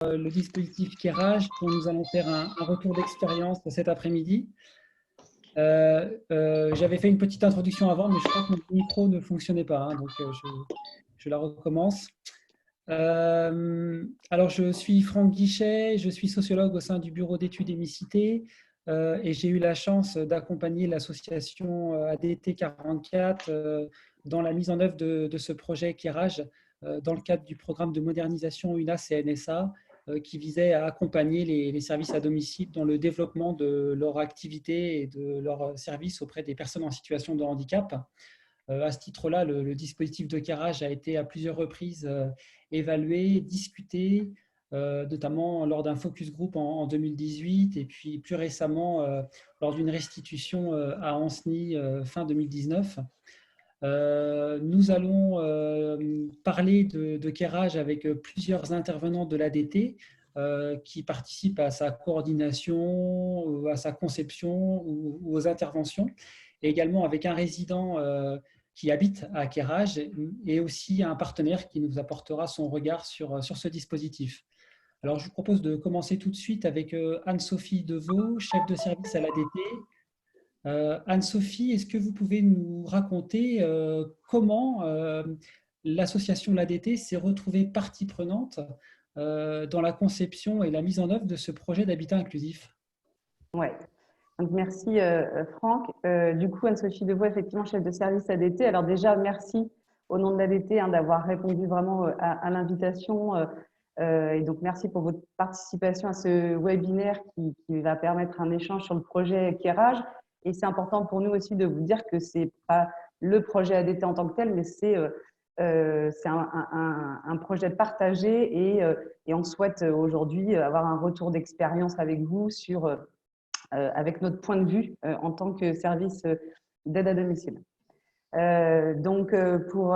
Le dispositif Keras, dont nous allons faire un retour d'expérience cet après-midi. J'avais fait une petite introduction avant, mais je crois que mon micro ne fonctionnait pas, hein, donc je la recommence. Alors, je suis Franck Guichet, je suis sociologue au sein du bureau d'études émicité et j'ai eu la chance d'accompagner l'association ADT 44 dans la mise en œuvre de ce projet Keras dans le cadre du programme de modernisation UNA-CNSA qui visait à accompagner les services à domicile dans le développement de leur activité et de leurs services auprès des personnes en situation de handicap. À ce titre-là, le dispositif de Keras a été à plusieurs reprises évalué, discuté, notamment lors d'un focus group en 2018 et puis plus récemment lors d'une restitution à Ancenis fin 2019. Nous allons parler de Keras avec plusieurs intervenants de l'ADT qui participent à sa coordination, à sa conception ou aux interventions, et également avec un résident qui habite à Keras et aussi un partenaire qui nous apportera son regard sur ce dispositif. Alors, je vous propose de commencer tout de suite avec Anne-Sophie Deveau, chef de service à l'ADT. Anne-Sophie, est-ce que vous pouvez nous raconter comment l'association l'ADT s'est retrouvée partie prenante dans la conception et la mise en œuvre de ce projet d'habitat inclusif? Ouais. Donc, merci Franck. Du coup, Anne-Sophie Deveau, effectivement, chef de service ADT. Alors déjà, merci au nom de l'ADT d'avoir répondu vraiment à l'invitation. Et donc, merci pour votre participation à ce webinaire qui va permettre un échange sur le projet Keras. Et c'est important pour nous aussi de vous dire que ce n'est pas le projet ADT en tant que tel, mais c'est un projet partagé et on souhaite aujourd'hui avoir un retour d'expérience avec vous sur avec notre point de vue en tant que service d'aide à domicile. Donc, pour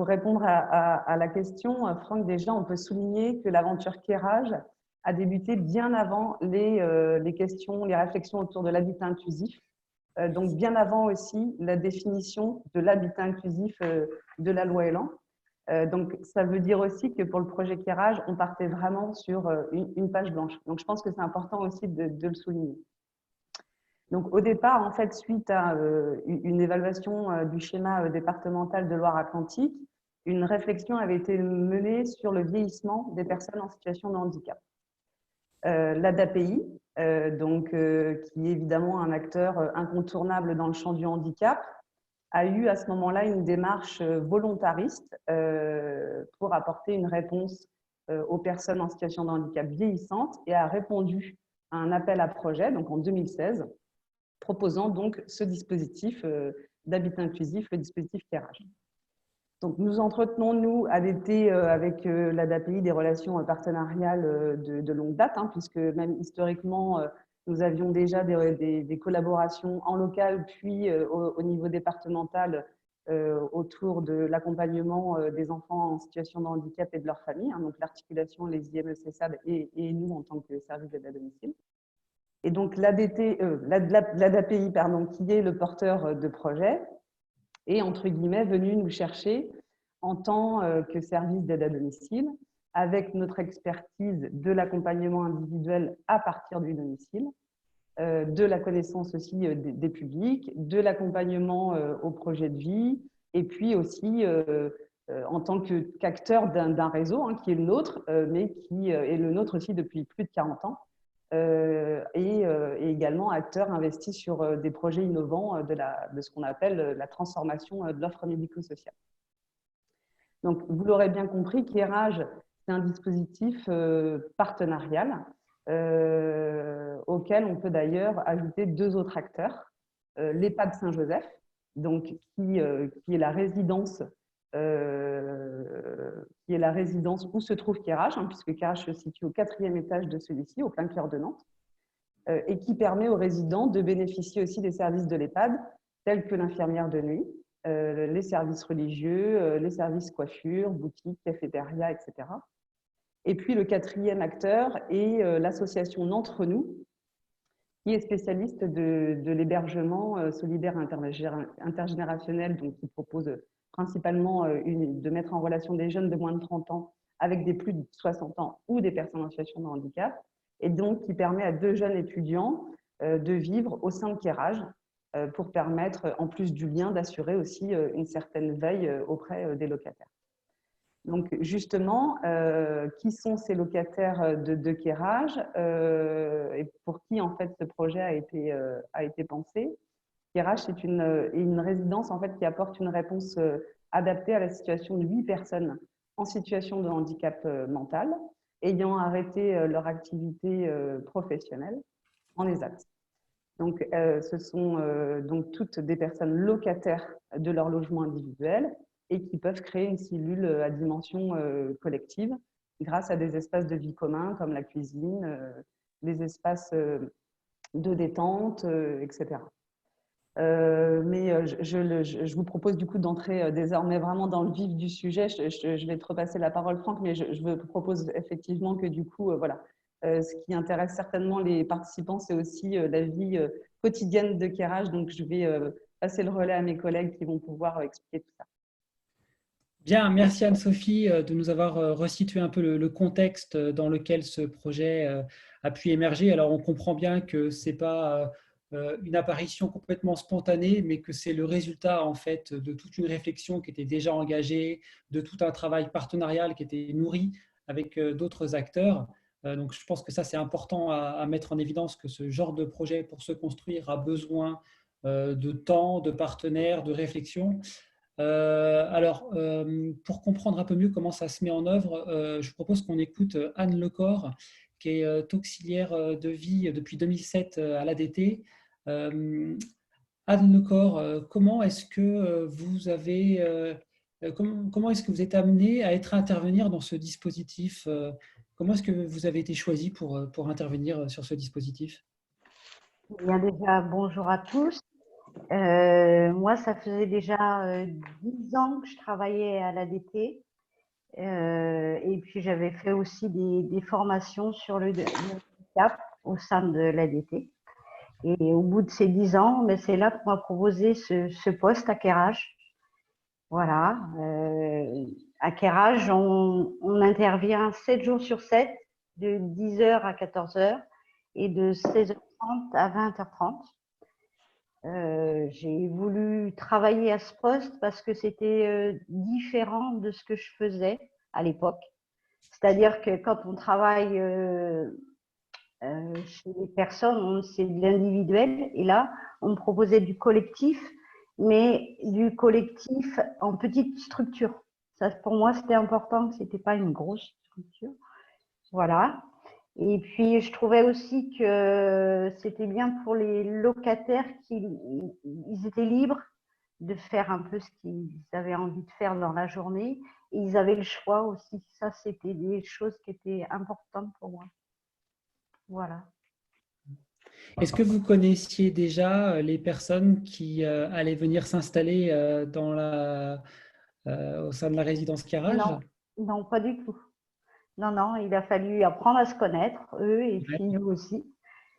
répondre à la question, Franck, déjà, on peut souligner que l'aventure Keras a débuté bien avant les questions, les réflexions autour de l'habitat inclusif. Donc, bien avant aussi la définition de l'habitat inclusif de la loi Elan. Donc, ça veut dire aussi que pour le projet Keras, on partait vraiment sur une page blanche. Donc, je pense que c'est important aussi de le souligner. Donc, au départ, en fait, suite à une évaluation du schéma départemental de Loire-Atlantique, une réflexion avait été menée sur le vieillissement des personnes en situation de handicap. L'ADAPI, qui est évidemment un acteur incontournable dans le champ du handicap, a eu à ce moment-là une démarche volontariste pour apporter une réponse aux personnes en situation de handicap vieillissantes et a répondu à un appel à projet, donc en 2016, proposant donc ce dispositif d'habitat inclusif, le dispositif Keras. Donc, nous entretenons, nous, ADT, avec l'ADAPI, des relations partenariales de longue date, hein, puisque même historiquement, nous avions déjà des collaborations en local, puis au niveau départemental, autour de l'accompagnement des enfants en situation de handicap et de leur famille, hein, donc l'articulation, les IME-CESAD et nous en tant que service d'aide à domicile. Et donc, l'ADAPI, qui est le porteur de projet, est, entre guillemets, venu nous chercher en tant que service d'aide à domicile, avec notre expertise de l'accompagnement individuel à partir du domicile, de la connaissance aussi des publics, de l'accompagnement au projet de vie, et puis aussi en tant qu'acteur d'un réseau hein, qui est le nôtre, mais qui est le nôtre aussi depuis plus de 40 ans, et également acteur investi sur des projets innovants de ce qu'on appelle la transformation de l'offre médico-sociale. Donc, vous l'aurez bien compris, Keras, c'est un dispositif partenarial auquel on peut d'ailleurs ajouter deux autres acteurs. L'EHPAD Saint-Joseph, donc, qui est la résidence où se trouve Keras, hein, puisque Keras se situe au 4e étage de celui-ci, au plein cœur de Nantes, et qui permet aux résidents de bénéficier aussi des services de l'EHPAD, tels que l'infirmière de nuit, les services religieux, les services coiffure, boutiques, cafétéria, etc. Et puis le 4e acteur est l'association Nantes Nous, qui est spécialiste de l'hébergement solidaire intergénérationnel, donc qui propose principalement de mettre en relation des jeunes de moins de 30 ans avec des plus de 60 ans ou des personnes en situation de handicap, et donc qui permet à 2 jeunes étudiants de vivre au sein de Kerage pour permettre, en plus du lien, d'assurer aussi une certaine veille auprès des locataires. Donc justement, qui sont ces locataires de Kerage et pour qui en fait ce projet a été pensé? Kerage, c'est une résidence en fait qui apporte une réponse adaptée à la situation de 8 personnes en situation de handicap mental ayant arrêté leur activité professionnelle en ESAT. Donc, ce sont donc toutes des personnes locataires de leur logement individuel et qui peuvent créer une cellule à dimension collective grâce à des espaces de vie communs comme la cuisine, des espaces de détente, etc. Mais je vous propose du coup d'entrer désormais vraiment dans le vif du sujet. Je vais te repasser la parole, Franck, mais je vous propose effectivement que du coup, voilà, ce qui intéresse certainement les participants, c'est aussi la vie quotidienne de Kerage. Donc, je vais passer le relais à mes collègues qui vont pouvoir expliquer tout ça. Bien, merci Anne-Sophie de nous avoir resitué un peu le contexte dans lequel ce projet a pu émerger. Alors, on comprend bien que ce n'est pas une apparition complètement spontanée, mais que c'est le résultat en fait de toute une réflexion qui était déjà engagée, de tout un travail partenarial qui était nourri avec d'autres acteurs. Donc, je pense que ça, c'est important à mettre en évidence que ce genre de projet, pour se construire, a besoin de temps, de partenaires, de réflexion. Pour comprendre un peu mieux comment ça se met en œuvre, je vous propose qu'on écoute Anne Lecor, qui est auxiliaire de vie depuis 2007 à l'ADT. Anne Lecor, comment est-ce que vous avez, comment est-ce que vous êtes amené à intervenir dans ce dispositif? Comment est-ce que vous avez été choisi pour intervenir sur ce dispositif? Bien déjà, bonjour à tous. Moi, ça faisait déjà 10 ans que je travaillais à l'ADT. Et puis, j'avais fait aussi des formations sur le handicap au sein de l'ADT. Et au bout de ces 10 ans, ben, c'est là qu'on m'a proposé ce poste à Kerage. Voilà. À Kerage, on intervient 7 jours sur 7, de 10h à 14h et de 16h30 à 20h30. J'ai voulu travailler à ce poste parce que c'était différent de ce que je faisais à l'époque. C'est-à-dire que quand on travaille chez les personnes, c'est de l'individuel. Et là, on me proposait du collectif, mais du collectif en petite structure. Ça, pour moi, c'était important que ce n'était pas une grosse structure. Voilà. Et puis, je trouvais aussi que c'était bien pour les locataires qu'ils étaient libres de faire un peu ce qu'ils avaient envie de faire dans la journée. Et ils avaient le choix aussi. Ça, c'était des choses qui étaient importantes pour moi. Voilà. Est-ce que vous connaissiez déjà les personnes qui allaient venir s'installer au sein de la résidence Kerage? Non, non, pas du tout. Non, non, il a fallu apprendre à se connaître, eux, et puis nous aussi.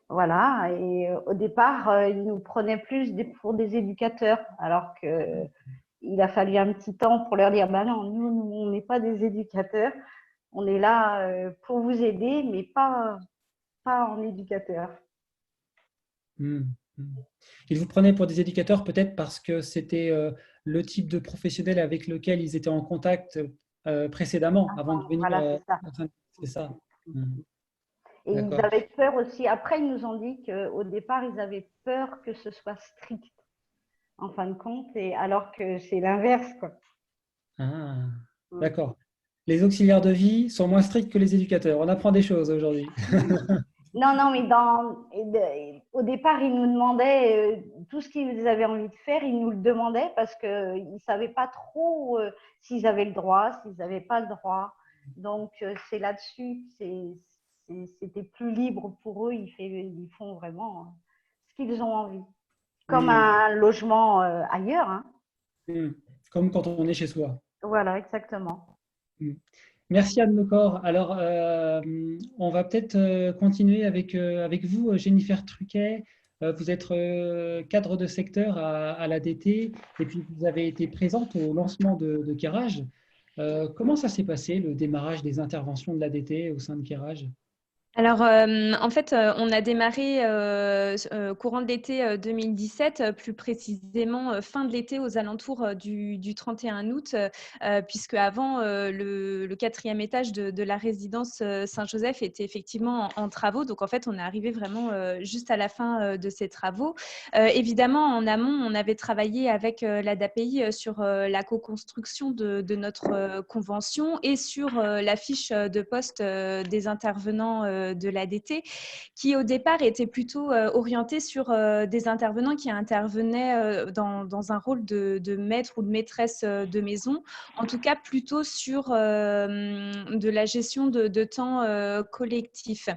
Voilà, et au départ, ils nous prenaient plus pour des éducateurs, alors qu'il a fallu un petit temps pour leur dire, bah non, nous on n'est pas des éducateurs, on est là pour vous aider, mais pas en éducateur. Ils vous prenaient pour des éducateurs peut-être parce que c'était le type de professionnel avec lequel ils étaient en contact précédemment, avant de venir. Voilà, c'est ça. Et ils avaient peur aussi. Après, ils nous ont dit qu'au départ, ils avaient peur que ce soit strict, en fin de compte, et alors que c'est l'inverse, quoi. Ah, d'accord. Les auxiliaires de vie sont moins stricts que les éducateurs. On apprend des choses aujourd'hui. Non, non, mais au départ, ils nous demandaient tout ce qu'ils avaient envie de faire, ils nous le demandaient parce qu'ils ne savaient pas trop s'ils avaient le droit, s'ils n'avaient pas le droit. Donc, c'est là-dessus, c'était plus libre pour eux, ils font vraiment ce qu'ils ont envie. Comme un logement ailleurs. Hein. Comme quand on est chez soi. Voilà, exactement. Merci Anne Lecor. Alors, on va peut-être continuer avec vous, Jennifer Truquet. Vous êtes cadre de secteur à l'ADT et puis vous avez été présente au lancement de Kerage. Comment ça s'est passé, le démarrage des interventions de l'ADT au sein de Kerage? Alors, en fait, on a démarré courant de l'été 2017, plus précisément fin de l'été aux alentours du 31 août, puisque avant le quatrième étage de la résidence Saint-Joseph était effectivement en travaux. Donc, en fait, on est arrivé vraiment juste à la fin de ces travaux. Évidemment, en amont, on avait travaillé avec l'ADAPI sur la co-construction de notre convention et sur la fiche de poste des intervenants de l'ADT, qui au départ était plutôt orienté sur des intervenants qui intervenaient dans un rôle de maître ou de maîtresse de maison, en tout cas plutôt sur de la gestion de temps collectif.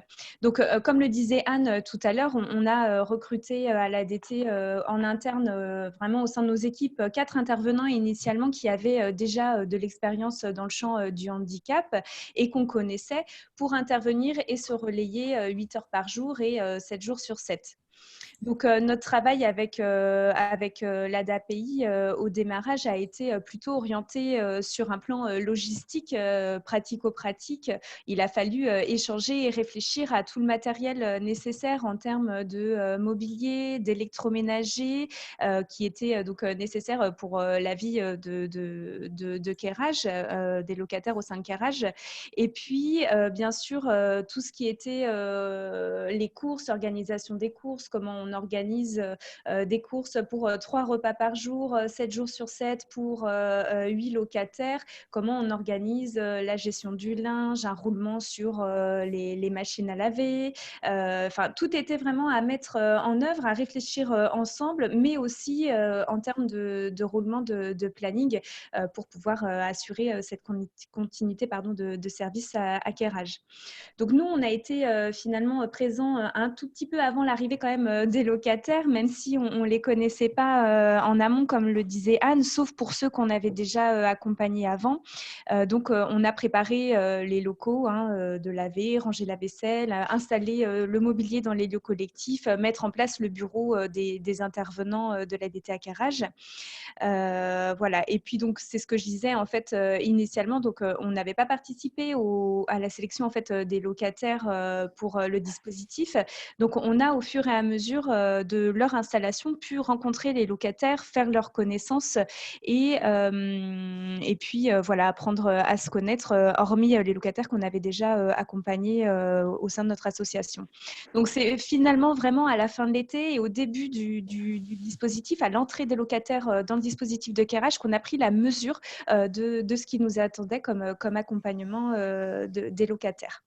Donc, comme le disait Anne tout à l'heure, on a recruté à l'ADT en interne, vraiment au sein de nos équipes, 4 intervenants initialement qui avaient déjà de l'expérience dans le champ du handicap et qu'on connaissait pour intervenir et se relayer 8 heures par jour et 7 jours sur 7. Donc, notre travail avec l'ADAPI au démarrage a été plutôt orienté sur un plan logistique, pratico-pratique. Il a fallu échanger et réfléchir à tout le matériel nécessaire en termes de mobilier, d'électroménager, qui était donc nécessaire pour la vie de Kerage, des locataires au sein de Kerage. Et puis, bien sûr, tout ce qui était les courses, organisation des courses, comment on organise des courses pour 3 repas par jour, 7 jours sur 7 pour 8 locataires, comment on organise la gestion du linge, un roulement sur les machines à laver. Enfin, tout était vraiment à mettre en œuvre, à réfléchir ensemble, mais aussi en termes de roulement de planning pour pouvoir assurer cette continuité de service à Kerage. Donc nous, on a été finalement présents un tout petit peu avant l'arrivée quand même des locataires, même si on les connaissait pas en amont, comme le disait Anne, sauf pour ceux qu'on avait déjà accompagnés avant. Donc on a préparé les locaux, de laver, ranger la vaisselle, installer le mobilier dans les lieux collectifs, mettre en place le bureau des intervenants de l'ADT à Kerage. Voilà. Et puis donc c'est ce que je disais en fait initialement. Donc on n'avait pas participé à la sélection en fait des locataires pour le dispositif. Donc on a au fur et à mesure de leur installation pu rencontrer les locataires, faire leur connaissance et puis voilà, apprendre à se connaître, hormis les locataires qu'on avait déjà accompagnés au sein de notre association. Donc c'est finalement vraiment à la fin de l'été et au début du dispositif, à l'entrée des locataires dans le dispositif de Kerage, qu'on a pris la mesure de ce qui nous attendait comme accompagnement des locataires.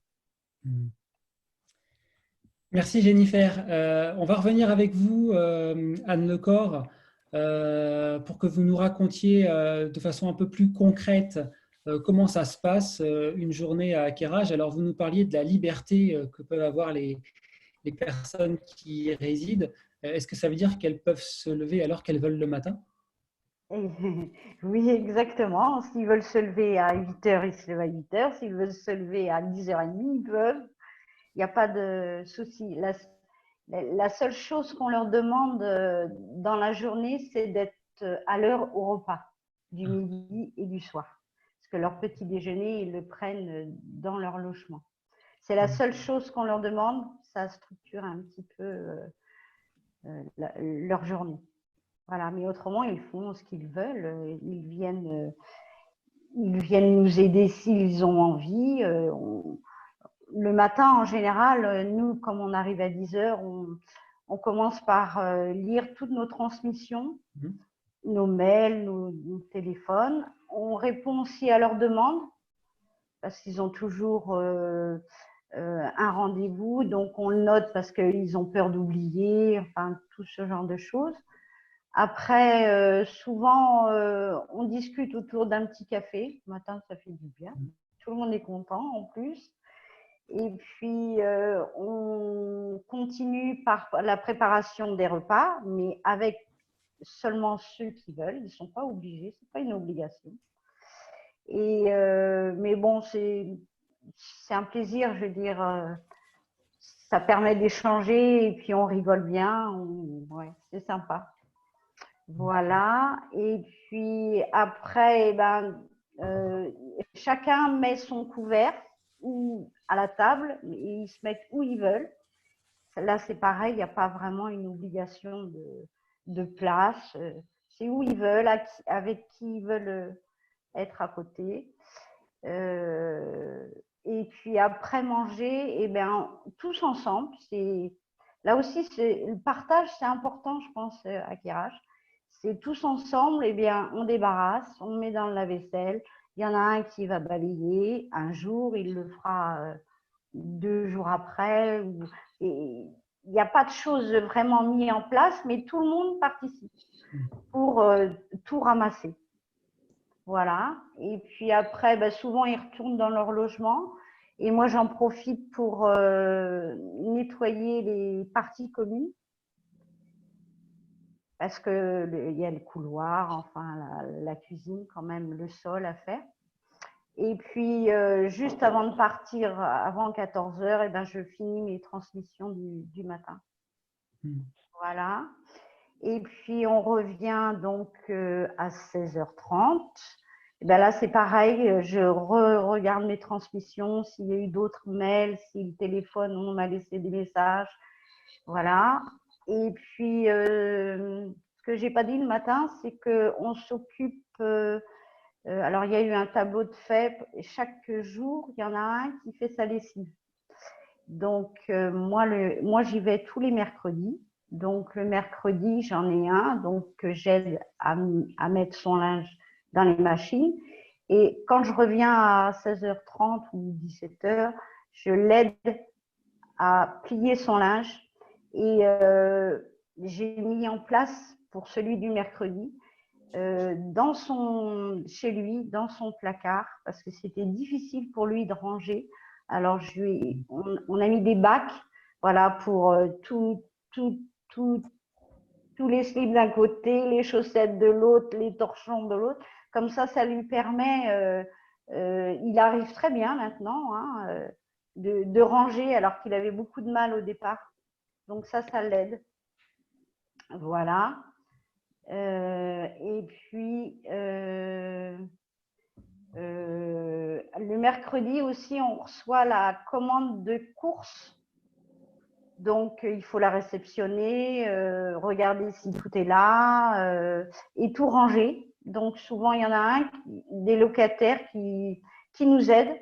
Merci Jennifer. On va revenir avec vous, Anne Lecor, pour que vous nous racontiez de façon un peu plus concrète comment ça se passe une journée à Kerage. Alors vous nous parliez de la liberté que peuvent avoir les personnes qui y résident. Est-ce que ça veut dire qu'elles peuvent se lever alors qu'elles veulent le matin? Oui, exactement. S'ils veulent se lever à 8 heures, ils se lèvent à 8 heures. S'ils veulent se lever à 10h30, ils peuvent. Il n'y a pas de souci. La seule chose qu'on leur demande dans la journée, c'est d'être à l'heure au repas, du midi et du soir. Parce que leur petit déjeuner, ils le prennent dans leur logement. C'est la seule chose qu'on leur demande. Ça structure un petit peu leur journée. Voilà, mais autrement, ils font ce qu'ils veulent. Ils viennent nous aider s'ils ont envie. Le matin, en général, nous, comme on arrive à 10h, on commence par lire toutes nos transmissions, nos mails, nos téléphones. On répond aussi à leurs demandes, parce qu'ils ont toujours un rendez-vous. Donc, on le note parce qu'ils ont peur d'oublier, enfin, tout ce genre de choses. Après, souvent, on discute autour d'un petit café. Le matin, ça fait du bien. Tout le monde est content en plus. Et puis, on continue par la préparation des repas, mais avec seulement ceux qui veulent. Ils ne sont pas obligés, ce n'est pas une obligation. Mais bon, c'est un plaisir, je veux dire. Ça permet d'échanger et puis on rigole bien. Ouais, c'est sympa. Voilà. Et puis après, chacun met son couvert ou à la table et ils se mettent où ils veulent. Là, c'est pareil, il n'y a pas vraiment une obligation de place. C'est où ils veulent, avec qui ils veulent être à côté. Et puis après manger, eh bien, tous ensemble. Là aussi, le partage, c'est important, je pense, à Kérage. C'est tous ensemble, eh bien, on débarrasse, on met dans le lave-vaisselle. Il y en a un qui va balayer un jour, il le fera 2 jours après. Et il n'y a pas de choses vraiment mises en place, mais tout le monde participe pour tout ramasser. Voilà. Et puis après, ben, souvent, ils retournent dans leur logement. Et moi, j'en profite pour nettoyer les parties communes. Parce qu'il y a le couloir, enfin la cuisine, quand même, le sol à faire. Et puis, juste avant de partir, avant 14h, eh ben, je finis mes transmissions du matin. Voilà. Et puis, on revient donc à 16h30. Et ben là, c'est pareil, je regarde mes transmissions, s'il y a eu d'autres mails, si le téléphone, on m'a laissé des messages. Voilà. Et puis, ce que je n'ai pas dit le matin, c'est qu'on s'occupe… alors, il y a eu un tableau de fait. Chaque jour, il y en a un qui fait sa lessive. Donc, moi, j'y vais tous les mercredis. Donc, le mercredi, j'en ai un donc, que j'aide à mettre son linge dans les machines. Et quand je reviens à 16h30 ou 17h, je l'aide à plier son linge. Et j'ai mis en place pour celui du mercredi, chez lui, dans son placard, parce que c'était difficile pour lui de ranger. Alors, on a mis des bacs, voilà, pour tous les slips d'un côté, les chaussettes de l'autre, les torchons de l'autre. Comme ça lui permet, il arrive très bien maintenant, hein, de ranger, alors qu'il avait beaucoup de mal au départ. Donc ça l'aide. Voilà. Et puis, le mercredi aussi, on reçoit la commande de course. Donc, il faut la réceptionner, regarder si tout est là et tout ranger. Donc, souvent, il y en a des locataires qui nous aident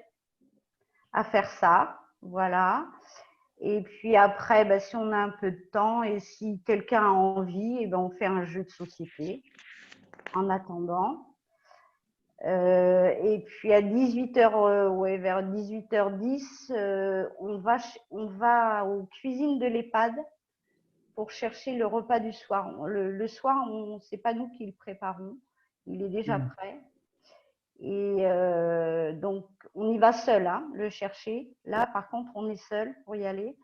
à faire ça. Voilà. Et puis après, ben, si on a un peu de temps et si quelqu'un a envie, eh ben, on fait un jeu de société en attendant. Et puis à 18h, vers 18h10, on va aux cuisines de l'EHPAD pour chercher le repas du soir. Le soir, c'est pas nous qui le préparons, il est déjà prêt. Et donc, on y va seul, hein, le chercher. Là, par contre, on est seul pour y aller.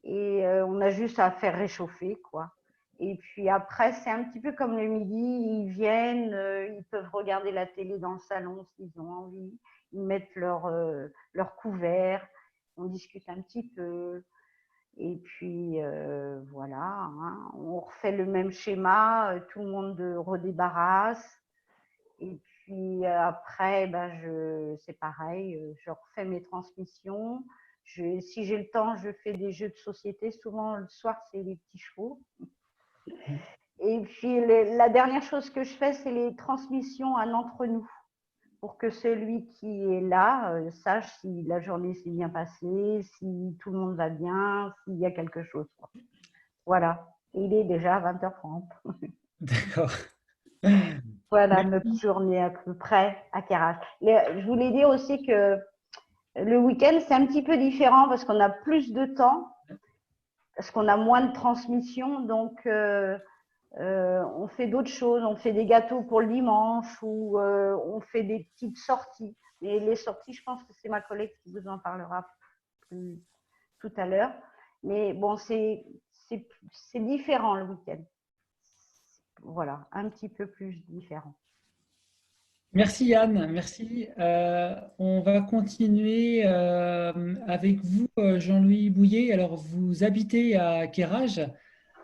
Et on a juste à faire réchauffer, quoi. Et puis après, c'est un petit peu comme le midi, ils viennent, ils peuvent regarder la télé dans le salon s'ils ont envie, ils mettent leur couvert, on discute un petit peu. Et puis voilà, hein, on refait le même schéma, tout le monde redébarrasse. Et puis après, ben, c'est pareil, je refais mes transmissions. Si j'ai le temps, je fais des jeux de société. Souvent, le soir, c'est les petits chevaux. Et puis, la dernière chose que je fais, c'est les transmissions à entre nous, pour que celui qui est là sache si la journée s'est bien passée, si tout le monde va bien, s'il y a quelque chose. Voilà. Et il est déjà 20h30. D'accord. Voilà notre journée à peu près à Kérage. Je voulais dire aussi que le week-end, c'est un petit peu différent parce qu'on a plus de temps, parce qu'on a moins de transmission. Donc, on fait d'autres choses. On fait des gâteaux pour le dimanche ou on fait des petites sorties. Et les sorties, je pense que c'est ma collègue qui vous en parlera tout à l'heure. Mais bon, c'est différent le week-end. Voilà, un petit peu plus différent. Merci Yann, merci. On va continuer avec vous, Jean-Louis Bouillet. Alors, vous habitez à Quérage.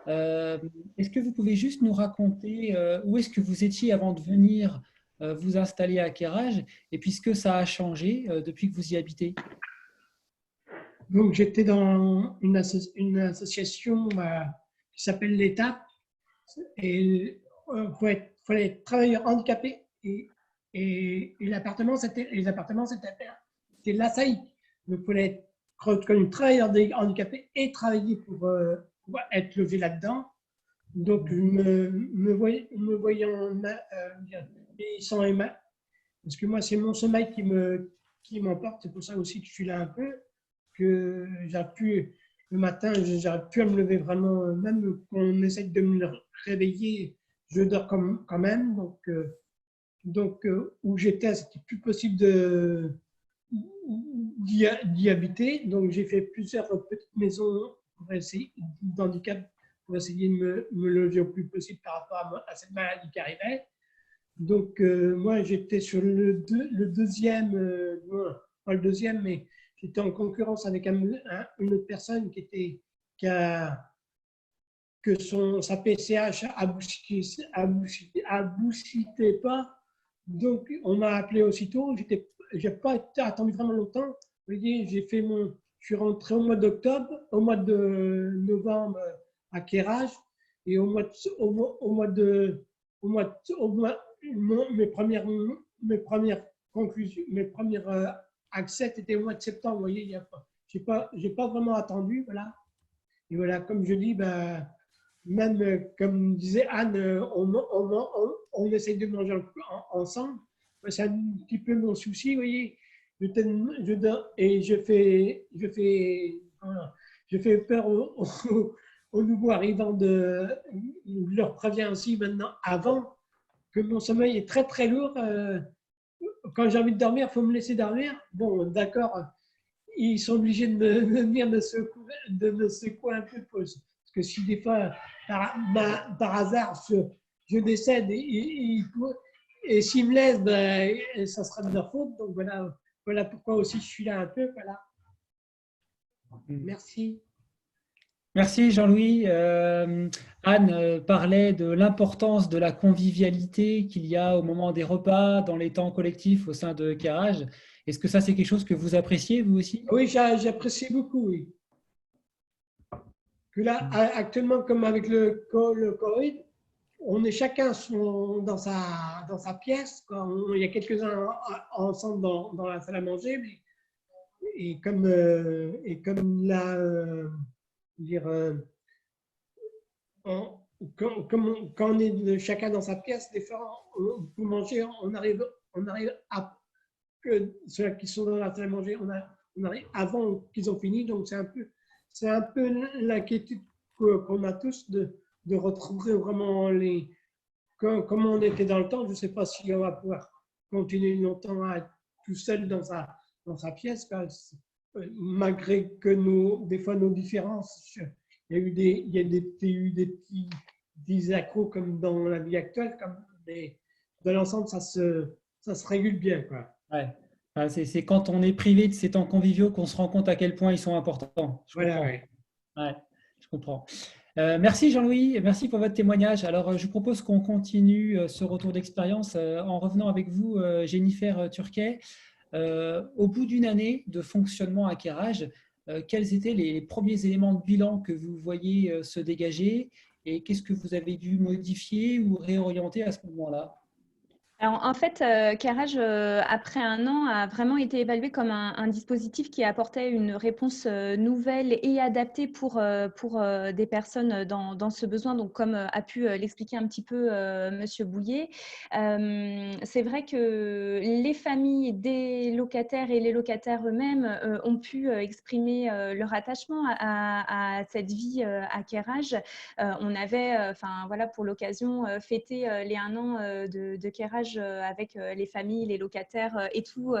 Est-ce que vous pouvez juste nous raconter où est-ce que vous étiez avant de venir vous installer à Quérage et puis ce que ça a changé depuis que vous y habitez. Donc, j'étais dans une association qui s'appelle l'Étape. Et il fallait être travailleur handicapé. Et les appartements, c'était l'ASAI. Donc, il fallait être reconnu travailleur handicapé et travailler pour être logé là-dedans. Donc, me voyant sans Emma, parce que moi, c'est mon sommeil qui m'emporte. C'est pour ça aussi que je suis là un peu, que le matin, j'arrive plus à me lever vraiment, même quand on essaie de me réveiller, je dors quand même. Donc où j'étais, c'était plus possible d'y habiter. Donc, j'ai fait plusieurs petites maisons d'handicap pour essayer de me loger au plus possible par rapport à cette maladie qui arrivait. Donc, moi, j'étais sur le deuxième, pas le deuxième, mais j'étais en concurrence avec une autre personne sa PCH abouchissait pas. Donc, on m'a appelé aussitôt. Je n'ai pas attendu vraiment longtemps. Vous voyez, je suis rentré au mois d'octobre, au mois de novembre à Quérage, et mes premières conclusions, mes premiers accès étaient au mois de septembre. Vous voyez, j'ai pas vraiment attendu, voilà. Et voilà, comme je dis, même comme disait Anne, on essaye de manger ensemble. C'est un petit peu mon souci, vous voyez. Et je fais peur aux nouveaux arrivants. Je leur préviens aussi maintenant, avant, que mon sommeil est très très lourd. Quand j'ai envie de dormir, il faut me laisser dormir. Bon, d'accord, ils sont obligés de venir me secouer un peu. Parce que si des fois, par hasard, je décède et s'ils me laissent, ça sera de leur faute. Donc voilà pourquoi aussi je suis là un peu. Voilà. Merci. Merci Jean-Louis. Anne parlait de l'importance de la convivialité qu'il y a au moment des repas, dans les temps collectifs au sein de Quérage. Est-ce que ça, c'est quelque chose que vous appréciez, vous aussi? Oui, j'apprécie beaucoup, oui. Que là, actuellement, comme avec le Covid, on est chacun dans sa pièce. Il y a quelques-uns ensemble dans la salle à manger, mais et comme là, dire, quand on est chacun dans sa pièce, des fois, pour manger, on arrive à que ceux qui sont dans la salle à manger, on arrive avant qu'ils ont fini. Donc, c'est un peu l'inquiétude qu'on a tous de retrouver vraiment comme on était dans le temps. Je ne sais pas si on va pouvoir continuer longtemps à être tout seul dans sa pièce, malgré que des fois nos différences, il y a eu des petits accros comme dans la vie actuelle, mais dans l'ensemble, ça se régule bien, quoi. Ouais. Enfin, c'est quand on est privé de ces temps conviviaux qu'on se rend compte à quel point ils sont importants. Je comprends. Ouais. Ouais, je comprends. Merci Jean-Louis, merci pour votre témoignage. Alors, je vous propose qu'on continue ce retour d'expérience en revenant avec vous, Jennifer Turquet. Au bout d'une année de fonctionnement à Quérage, quels étaient les premiers éléments de bilan que vous voyez se dégager et qu'est-ce que vous avez dû modifier ou réorienter à ce moment-là? Alors, en fait, Quérage, après un an, a vraiment été évalué comme un dispositif qui apportait une réponse nouvelle et adaptée pour des personnes dans ce besoin. Donc, comme a pu l'expliquer un petit peu Monsieur Bouillet, c'est vrai que les familles des locataires et les locataires eux-mêmes ont pu exprimer leur attachement à cette vie à Quérage. On avait, voilà, pour l'occasion, fêté les 1 an de Quérage avec les familles, les locataires et tous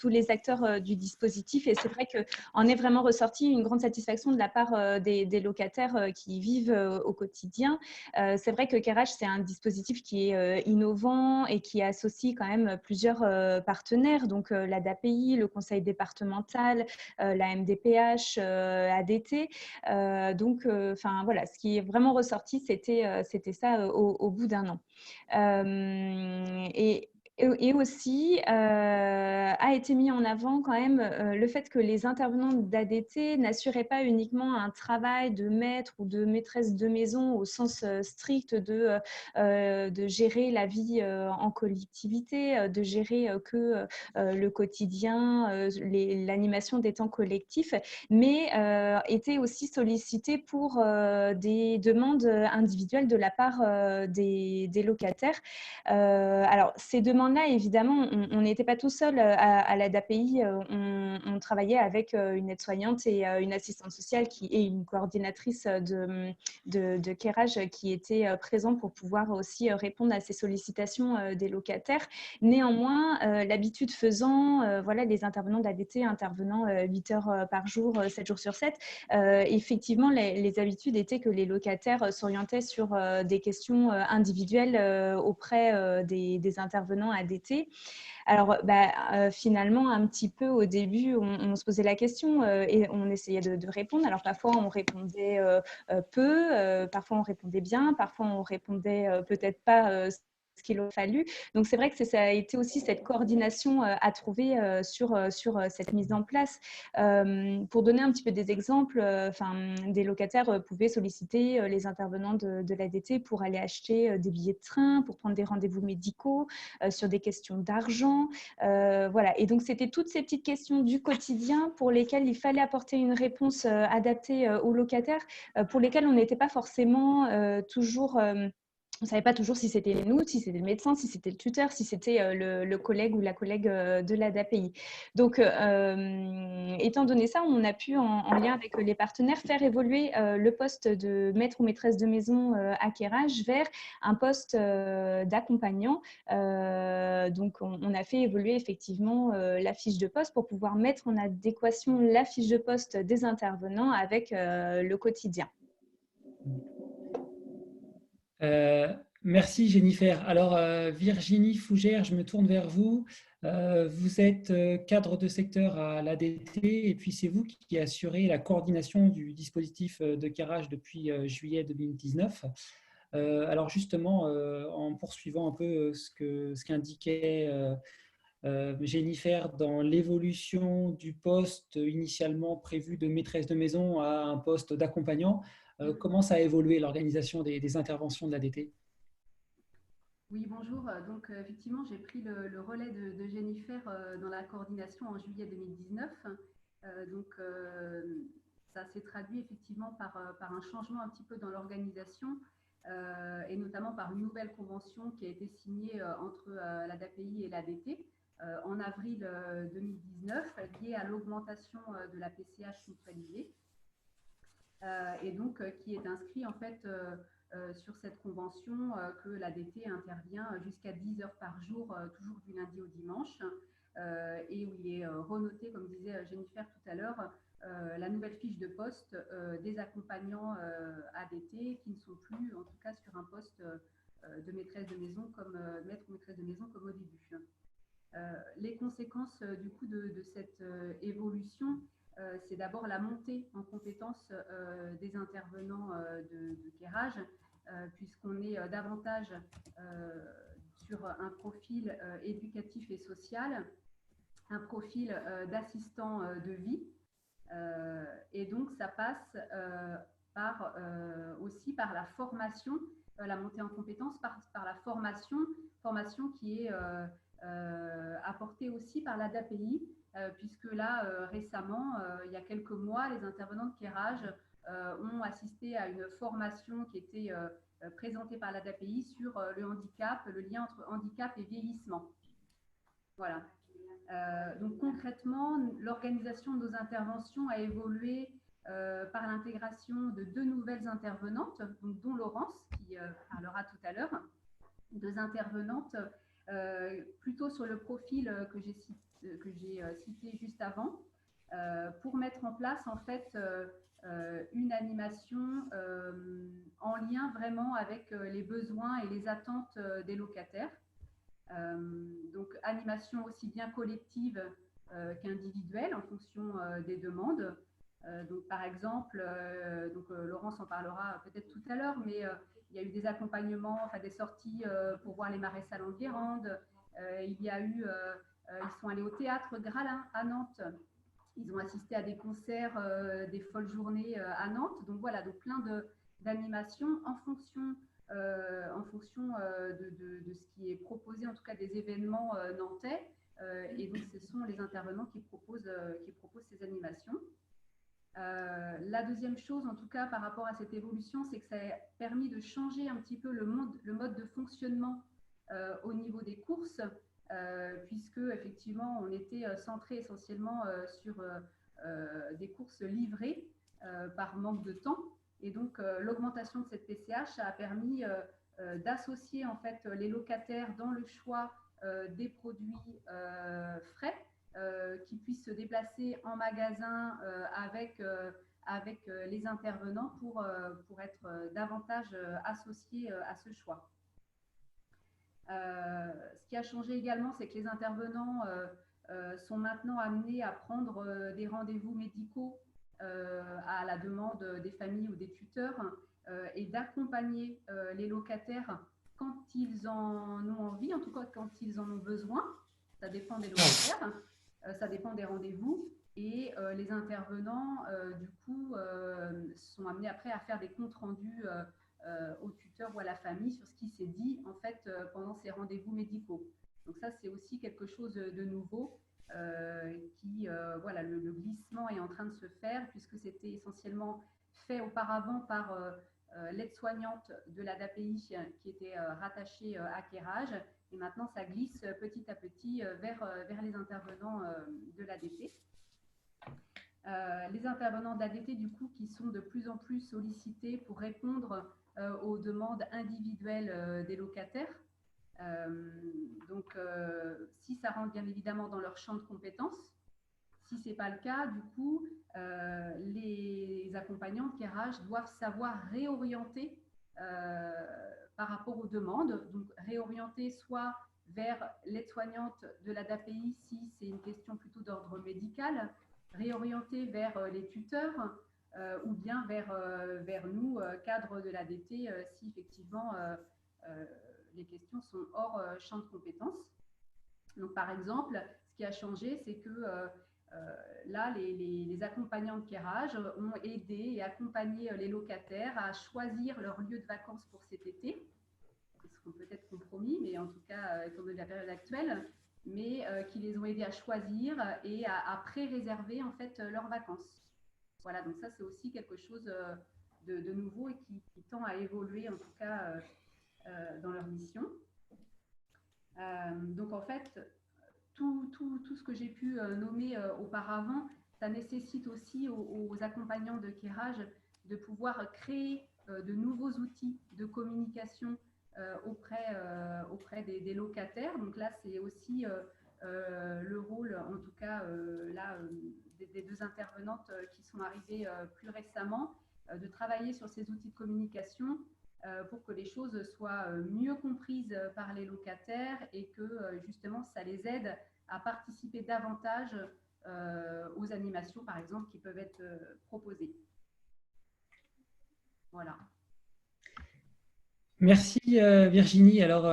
les acteurs du dispositif. Et c'est vrai qu'en est vraiment ressorti une grande satisfaction de la part des locataires qui y vivent au quotidien. C'est vrai que Quérage, c'est un dispositif qui est innovant et qui associe quand même plusieurs partenaires, donc l'ADAPI, le conseil départemental, la MDPH, ADT. Voilà, ce qui est vraiment ressorti, c'était ça au bout d'un an. Et Et aussi, a été mis en avant quand même le fait que les intervenants d'ADT n'assuraient pas uniquement un travail de maître ou de maîtresse de maison au sens strict de gérer la vie en collectivité, de gérer que le quotidien, l'animation des temps collectifs, mais étaient aussi sollicités pour des demandes individuelles de la part des locataires. Alors, ces demandes-là, évidemment, on n'était pas tout seul à l'ADAPI. On travaillait avec une aide-soignante et une assistante sociale et une coordinatrice de Kerage qui étaient présents pour pouvoir aussi répondre à ces sollicitations des locataires. Néanmoins, l'habitude faisant, voilà, les intervenants d'ADT intervenant 8 heures par jour, 7 jours sur 7, effectivement, les habitudes étaient que les locataires s'orientaient sur des questions individuelles auprès des intervenants ADT. Alors, finalement, un petit peu au début, on se posait la question et on essayait de répondre. Alors, parfois, on répondait peu, parfois, on répondait bien, parfois, on répondait peut-être pas ce qu'il aurait fallu. Donc, c'est vrai que ça a été aussi cette coordination à trouver sur cette mise en place. Pour donner un petit peu des exemples, des locataires pouvaient solliciter les intervenants de l'ADT pour aller acheter des billets de train, pour prendre des rendez-vous médicaux, sur des questions d'argent. Voilà. Et donc, c'était toutes ces petites questions du quotidien pour lesquelles il fallait apporter une réponse adaptée aux locataires, pour lesquelles on n'était pas forcément toujours... on ne savait pas toujours si c'était nous, si c'était le médecin, si c'était le tuteur, si c'était le collègue ou la collègue de l'ADAPI. Donc, étant donné ça, on a pu, en lien avec les partenaires, faire évoluer le poste de maître ou maîtresse de maison à Kerage vers un poste d'accompagnant. Donc, on a fait évoluer effectivement la fiche de poste pour pouvoir mettre en adéquation la fiche de poste des intervenants avec le quotidien. Merci Jennifer. Alors Virginie Fougère, je me tourne vers vous. Vous êtes cadre de secteur à l'ADT et puis c'est vous qui assurez la coordination du dispositif de Kerage depuis juillet 2019. Alors justement, en poursuivant un peu ce qu'indiquait Jennifer dans l'évolution du poste initialement prévu de maîtresse de maison à un poste d'accompagnant, comment ça a évolué l'organisation des interventions de l'ADT? Oui, bonjour. Donc, effectivement, j'ai pris le relais de Jennifer dans la coordination en juillet 2019. Ça s'est traduit effectivement par un changement un petit peu dans l'organisation et notamment par une nouvelle convention qui a été signée entre l'ADAPI et l'ADT en avril 2019, liée à l'augmentation de la PCH mutualisée et donc qui est inscrit en fait sur cette convention que l'ADT intervient jusqu'à 10 heures par jour, toujours du lundi au dimanche, et où il est renoté, comme disait Jennifer tout à l'heure, la nouvelle fiche de poste des accompagnants ADT qui ne sont plus, en tout cas, sur un poste de maîtresse de maison comme maître ou maîtresse de maison comme au début. Les conséquences du coup de cette évolution, c'est d'abord la montée en compétences des intervenants de Kerage, puisqu'on est davantage sur un profil éducatif et social, un profil d'assistant de vie, et donc ça passe aussi par la formation, la montée en compétences par la formation qui est apportée aussi par l'ADAPI, puisque là, récemment, il y a quelques mois, les intervenants de Kerage ont assisté à une formation qui était présentée par l'ADAPI sur le handicap, le lien entre handicap et vieillissement. Voilà. Donc concrètement, l'organisation de nos interventions a évolué par l'intégration de 2 nouvelles intervenantes, donc, dont Laurence, qui parlera tout à l'heure, 2 intervenantes plutôt sur le profil que j'ai cité juste avant, pour mettre en place en fait une animation en lien vraiment avec les besoins et les attentes des locataires. Donc animation aussi bien collective qu'individuelle en fonction des demandes. Donc par exemple, Laurence en parlera peut-être tout à l'heure, mais il y a eu des accompagnements, des sorties pour voir les marais salants de Guérande, Il y a eu, ils sont allés au théâtre Gralin à Nantes. Ils ont assisté à des concerts, des folles journées à Nantes. Donc voilà, donc plein d'animations en fonction de ce qui est proposé, en tout cas des événements nantais. Et donc ce sont les intervenants qui proposent ces animations. La deuxième chose, en tout cas par rapport à cette évolution, c'est que ça a permis de changer un petit peu le mode de fonctionnement au niveau des courses, puisque effectivement on était centré essentiellement sur des courses livrées par manque de temps. Et donc l'augmentation de cette PCH a permis d'associer en fait les locataires dans le choix des produits frais, qui puissent se déplacer en magasin avec les intervenants pour être davantage associés à ce choix. Ce qui a changé également, c'est que les intervenants sont maintenant amenés à prendre des rendez-vous médicaux à la demande des familles ou des tuteurs et d'accompagner les locataires quand ils en ont envie, en tout cas quand ils en ont besoin. Ça dépend des locataires, ça dépend des rendez-vous. Et les intervenants, du coup, sont amenés après à faire des comptes rendus au tuteur ou à la famille sur ce qui s'est dit en fait pendant ces rendez-vous médicaux. Donc ça, c'est aussi quelque chose de nouveau voilà, le glissement est en train de se faire puisque c'était essentiellement fait auparavant par l'aide-soignante de la DAPI qui était rattachée à Quérage, et maintenant ça glisse petit à petit vers les intervenants de l'ADT. Les intervenants d'ADT, du coup, qui sont de plus en plus sollicités pour répondre aux demandes individuelles des locataires. Donc, si ça rentre bien évidemment dans leur champ de compétences, si ce n'est pas le cas, du coup, les accompagnants de Quérage doivent savoir réorienter par rapport aux demandes, donc réorienter soit vers l'aide-soignante de la DAPI si c'est une question plutôt d'ordre médical, réorienter vers les tuteurs ou bien vers nous, cadres de l'ADT, si effectivement les questions sont hors champ de compétences. Donc, par exemple, ce qui a changé, c'est que là, les accompagnants de Quérage ont aidé et accompagné les locataires à choisir leur lieu de vacances pour cet été. Ils seront peut-être compromis, mais en tout cas, étant donné la période actuelle, mais qui les ont aidés à choisir et à pré-réserver en fait leurs vacances. Voilà, donc ça, c'est aussi quelque chose de nouveau et qui tend à évoluer, en tout cas, dans leur mission. Donc, en fait, tout ce que j'ai pu nommer auparavant, ça nécessite aussi aux accompagnants de Quérage de pouvoir créer de nouveaux outils de communication auprès des locataires. Donc là, c'est aussi le rôle, en tout cas, des deux intervenantes qui sont arrivées plus récemment, de travailler sur ces outils de communication pour que les choses soient mieux comprises par les locataires et que justement ça les aide à participer davantage aux animations, par exemple, qui peuvent être proposées. Voilà. Merci Virginie. Alors,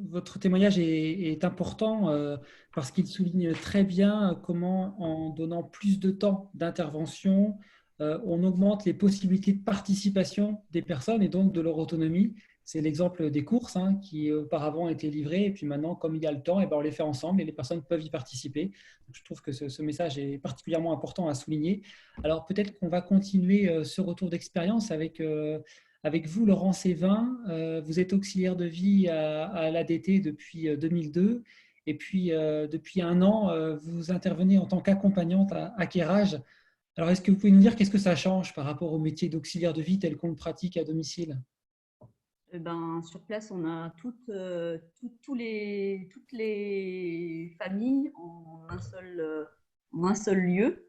votre témoignage est important parce qu'il souligne très bien comment, en donnant plus de temps d'intervention, on augmente les possibilités de participation des personnes et donc de leur autonomie. C'est l'exemple des courses qui auparavant étaient livrées et puis maintenant, comme il y a le temps, on les fait ensemble et les personnes peuvent y participer. Donc, je trouve que ce message est particulièrement important à souligner. Alors, peut-être qu'on va continuer ce retour d'expérience avec vous, Laurent Sévin. Vous êtes auxiliaire de vie à l'ADT depuis 2002. Et puis, depuis un an, vous intervenez en tant qu'accompagnante à Quérage. Alors, est-ce que vous pouvez nous dire qu'est-ce que ça change par rapport au métier d'auxiliaire de vie tel qu'on le pratique à domicile? Sur place, on a toutes les familles en un seul lieu.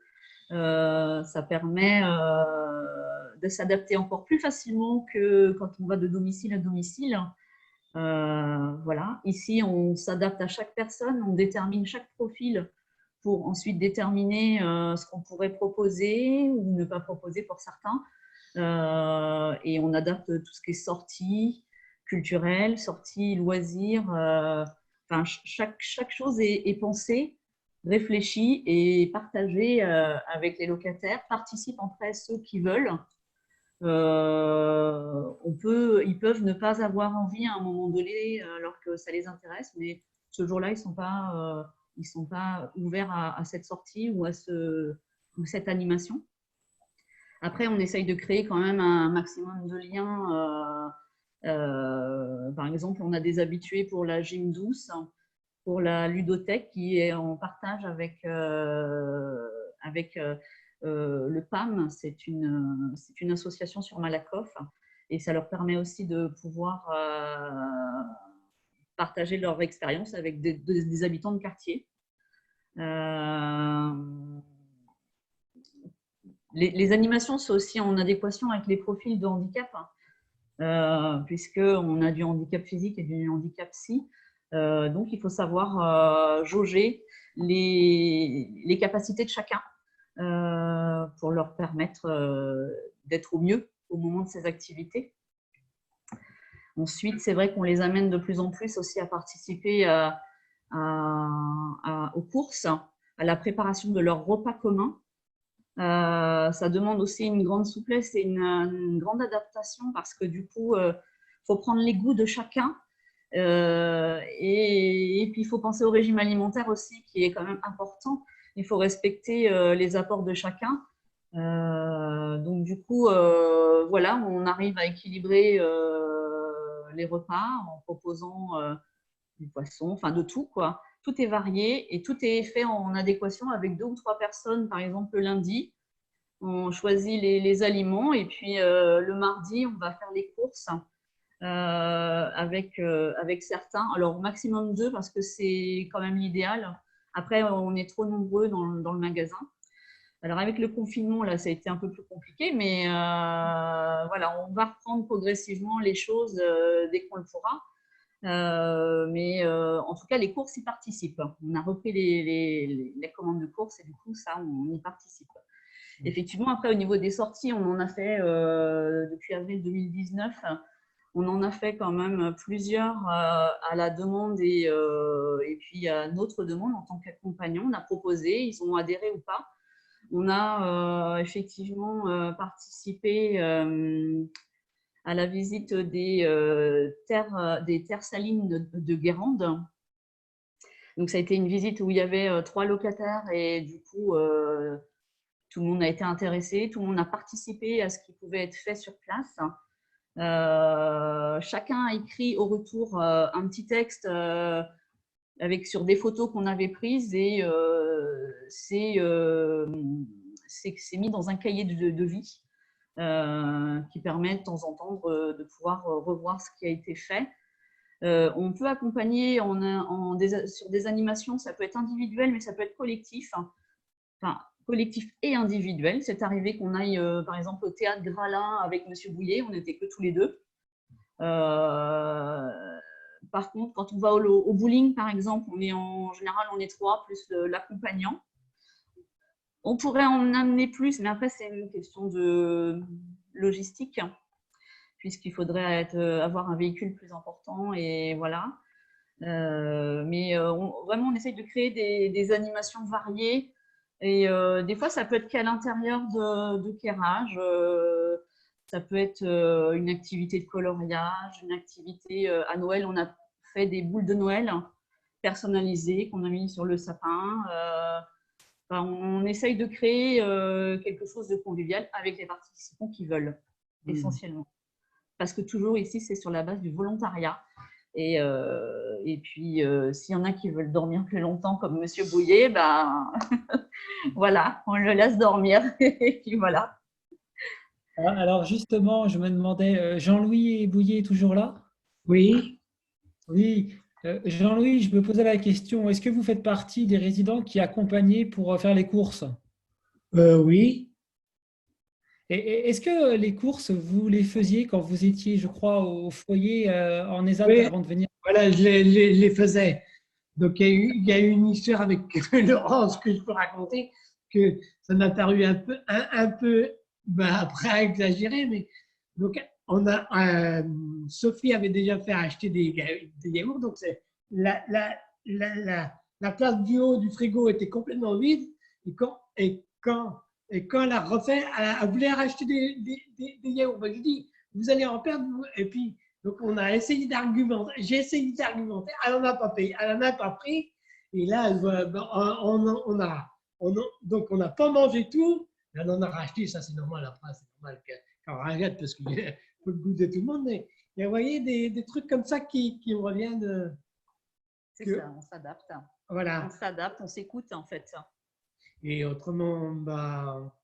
Ça permet de s'adapter encore plus facilement que quand on va de domicile à domicile. Voilà. Ici, on s'adapte à chaque personne, on détermine chaque profil pour ensuite déterminer ce qu'on pourrait proposer ou ne pas proposer pour certains. Et on adapte tout ce qui est sortie culturelle, sortie loisirs, enfin, chaque chose est pensée, réfléchie et partagée avec les locataires. Participent après ceux qui veulent. Ils peuvent ne pas avoir envie à un moment donné alors que ça les intéresse, mais ce jour-là, ils sont pas ouverts à cette sortie ou ou cette animation. Après, on essaye de créer quand même un maximum de liens. Par exemple, on a des habitués pour la gym douce, pour la ludothèque qui est en partage avec le PAM. C'est une association sur Malakoff et ça leur permet aussi de pouvoir partager leur expérience avec des habitants de quartier. Les animations sont aussi en adéquation avec les profils de handicap, puisqu'on a du handicap physique et du handicap psy. Donc, il faut savoir jauger les capacités de chacun pour leur permettre d'être au mieux au moment de ces activités. Ensuite, c'est vrai qu'on les amène de plus en plus aussi à participer aux courses, à la préparation de leurs repas communs. Ça demande aussi une grande souplesse et une grande adaptation parce que du coup, faut prendre les goûts de chacun et puis il faut penser au régime alimentaire aussi qui est quand même important. Il faut respecter les apports de chacun. Donc du coup, voilà, on arrive à équilibrer les repas en proposant du poisson, enfin de tout quoi. Tout est varié et tout est fait en adéquation avec 2 ou 3 personnes. Par exemple, le lundi, on choisit les aliments et puis le mardi, on va faire les courses avec certains. Alors, au maximum 2 parce que c'est quand même l'idéal. Après, on est trop nombreux dans le magasin. Alors, avec le confinement, là, ça a été un peu plus compliqué, mais voilà, on va reprendre progressivement les choses dès qu'on le pourra. Mais en tout cas, les courses y participent. On a repris les commandes de courses et du coup, ça, on y participe. Effectivement, après, au niveau des sorties, on en a fait depuis avril 2019. On en a fait quand même plusieurs à la demande et puis à notre demande en tant qu'accompagnant. On a proposé, ils ont adhéré ou pas. On a effectivement participé à la visite des terres salines de Guérande. Donc, ça a été une visite où il y avait 3 locataires et du coup, tout le monde a été intéressé, tout le monde a participé à ce qui pouvait être fait sur place. Chacun a écrit au retour un petit texte sur des photos qu'on avait prises et c'est mis dans un cahier de vie qui permet de temps en temps de pouvoir revoir ce qui a été fait. On peut accompagner sur des animations, ça peut être individuel, mais ça peut être collectif. Enfin, collectif et individuel. C'est arrivé qu'on aille, par exemple, au théâtre Gralin avec Monsieur Bouillet, on n'était que tous les 2. Par contre, quand on va au bowling, par exemple, en général, on est 3, plus l'accompagnant. On pourrait en amener plus, mais après, c'est une question de logistique, puisqu'il faudrait avoir un véhicule plus important, et voilà. Mais vraiment, on essaye de créer des animations variées, et des fois, ça peut être qu'à l'intérieur de Quérage, ça peut être une activité de coloriage, une activité à Noël, on a fait des boules de Noël personnalisées qu'on a mis sur le sapin. On essaye de créer quelque chose de convivial avec les participants qui veulent, essentiellement. Parce que toujours ici, c'est sur la base du volontariat. Et puis, s'il y en a qui veulent dormir plus longtemps, comme Monsieur Bouillet, ben, voilà, on le laisse dormir. Et puis voilà. Alors justement, je me demandais, Jean-Louis Bouillet est toujours là? Oui, Oui. Jean-Louis, je me posais la question, est-ce que vous faites partie des résidents qui accompagnaient pour faire les courses? oui. Et est-ce que les courses, vous les faisiez quand vous étiez, je crois, au foyer en ESAT Oui, avant de venir? voilà, je les faisais. Donc, il y a eu une histoire avec Laurence que je peux raconter, que ça m'a paru un peu ben, après exagéré, mais donc Sophie avait déjà fait acheter des yaourts, donc la, la, la place du haut du frigo était complètement vide. Et quand elle a refait, elle voulait racheter des yaourts. Ben, je dis, vous allez en perdre. Et puis, donc, on a essayé d'argumenter. J'ai essayé d'argumenter. Elle n'en a pas payé. Elle n'en a pas pris. Et là, donc, on n'a pas mangé tout. Elle en a racheté. Ça, c'est normal. Après, c'est normal qu'on rachète parce qu'il faut le goût de tout le monde. Mais vous voyez, des trucs comme ça qui me reviennent. C'est ça, on s'adapte. Voilà. On s'adapte, on s'écoute en fait. Et autrement, bah,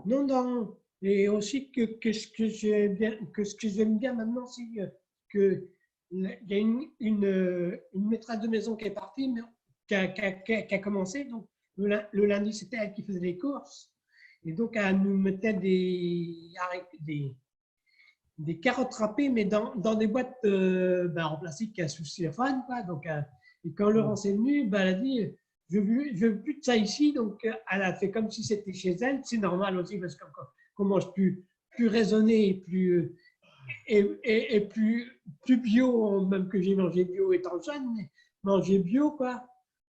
non, non. Et aussi que ce que j'aime bien maintenant, c'est que il y a une maîtresse de maison qui est partie, mais qui a commencé. Donc, le lundi, c'était elle qui faisait les courses. Et donc, elle nous mettait des carottes râpées, mais dans des boîtes en plastique sous cellophane, quoi. Donc, et quand Laurence est venue, elle a dit je veux plus de ça ici. Donc, elle a fait comme si c'était chez elle. C'est normal aussi parce qu'on mange plus raisonné et plus bio, même que j'ai mangé bio étant jeune, mais manger bio, quoi.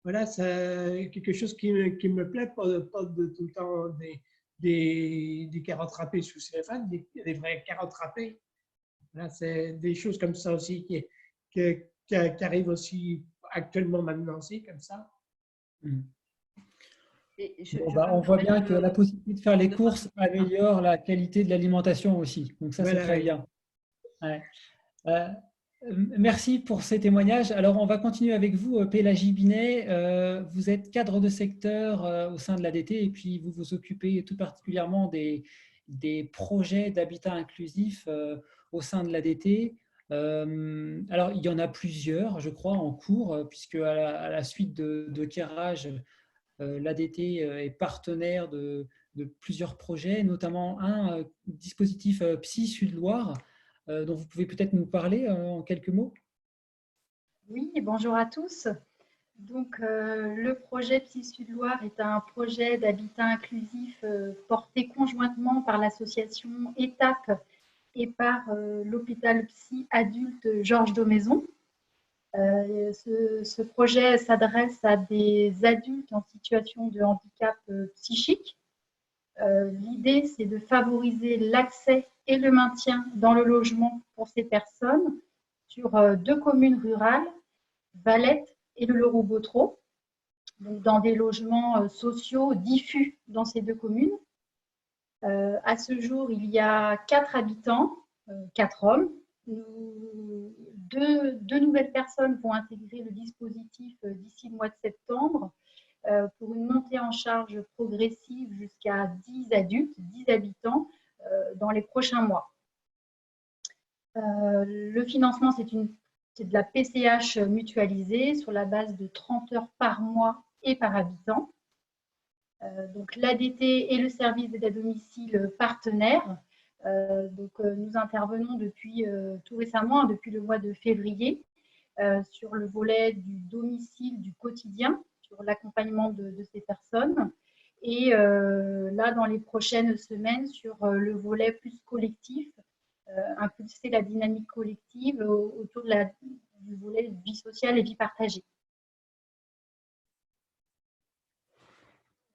Voilà, c'est quelque chose qui me plaît, pas de tout le temps des carottes râpées sous cellophane, des vraies carottes râpées. Là, c'est des choses comme ça aussi qui arrivent aussi actuellement maintenant aussi, comme ça. On voit bien que la possibilité de faire les courses améliore la qualité de l'alimentation aussi. Donc ça, c'est très bien. Ouais. Merci pour ces témoignages. Alors, on va continuer avec vous, Pélagie Binet. Vous êtes cadre de secteur au sein de l'ADT et puis vous vous occupez tout particulièrement des projets d'habitat inclusif au sein de l'ADT. Alors, il y en a plusieurs, je crois, en cours, puisque à la suite de Kerrage, l'ADT est partenaire de plusieurs projets, notamment un dispositif Psy Sud-Loire, dont vous pouvez peut-être nous parler en quelques mots. Oui, bonjour à tous. Donc, le projet Psy Sud-Loire est un projet d'habitat inclusif porté conjointement par l'association Étape et par l'hôpital psy adulte Georges Daumaison. Ce projet s'adresse à des adultes en situation de handicap psychique. L'idée, c'est de favoriser l'accès et le maintien dans le logement pour ces personnes sur 2 communes rurales, Valette et le Loroux-Bottereau, donc dans des logements sociaux diffus dans ces 2 communes. À ce jour, il y a 4 habitants, 4 hommes. 2 nouvelles personnes vont intégrer le dispositif d'ici le mois de septembre pour une montée en charge progressive jusqu'à 10 adultes, 10 habitants dans les prochains mois. Le financement, c'est de la PCH mutualisée sur la base de 30 heures par mois et par habitant. Donc l'ADT et le service d'aide à domicile partenaire. Nous intervenons depuis tout récemment, depuis le mois de février, sur le volet du domicile, du quotidien, sur l'accompagnement de ces personnes. Et là, dans les prochaines semaines, sur le volet plus collectif, impulser la dynamique collective autour du volet vie sociale et vie partagée.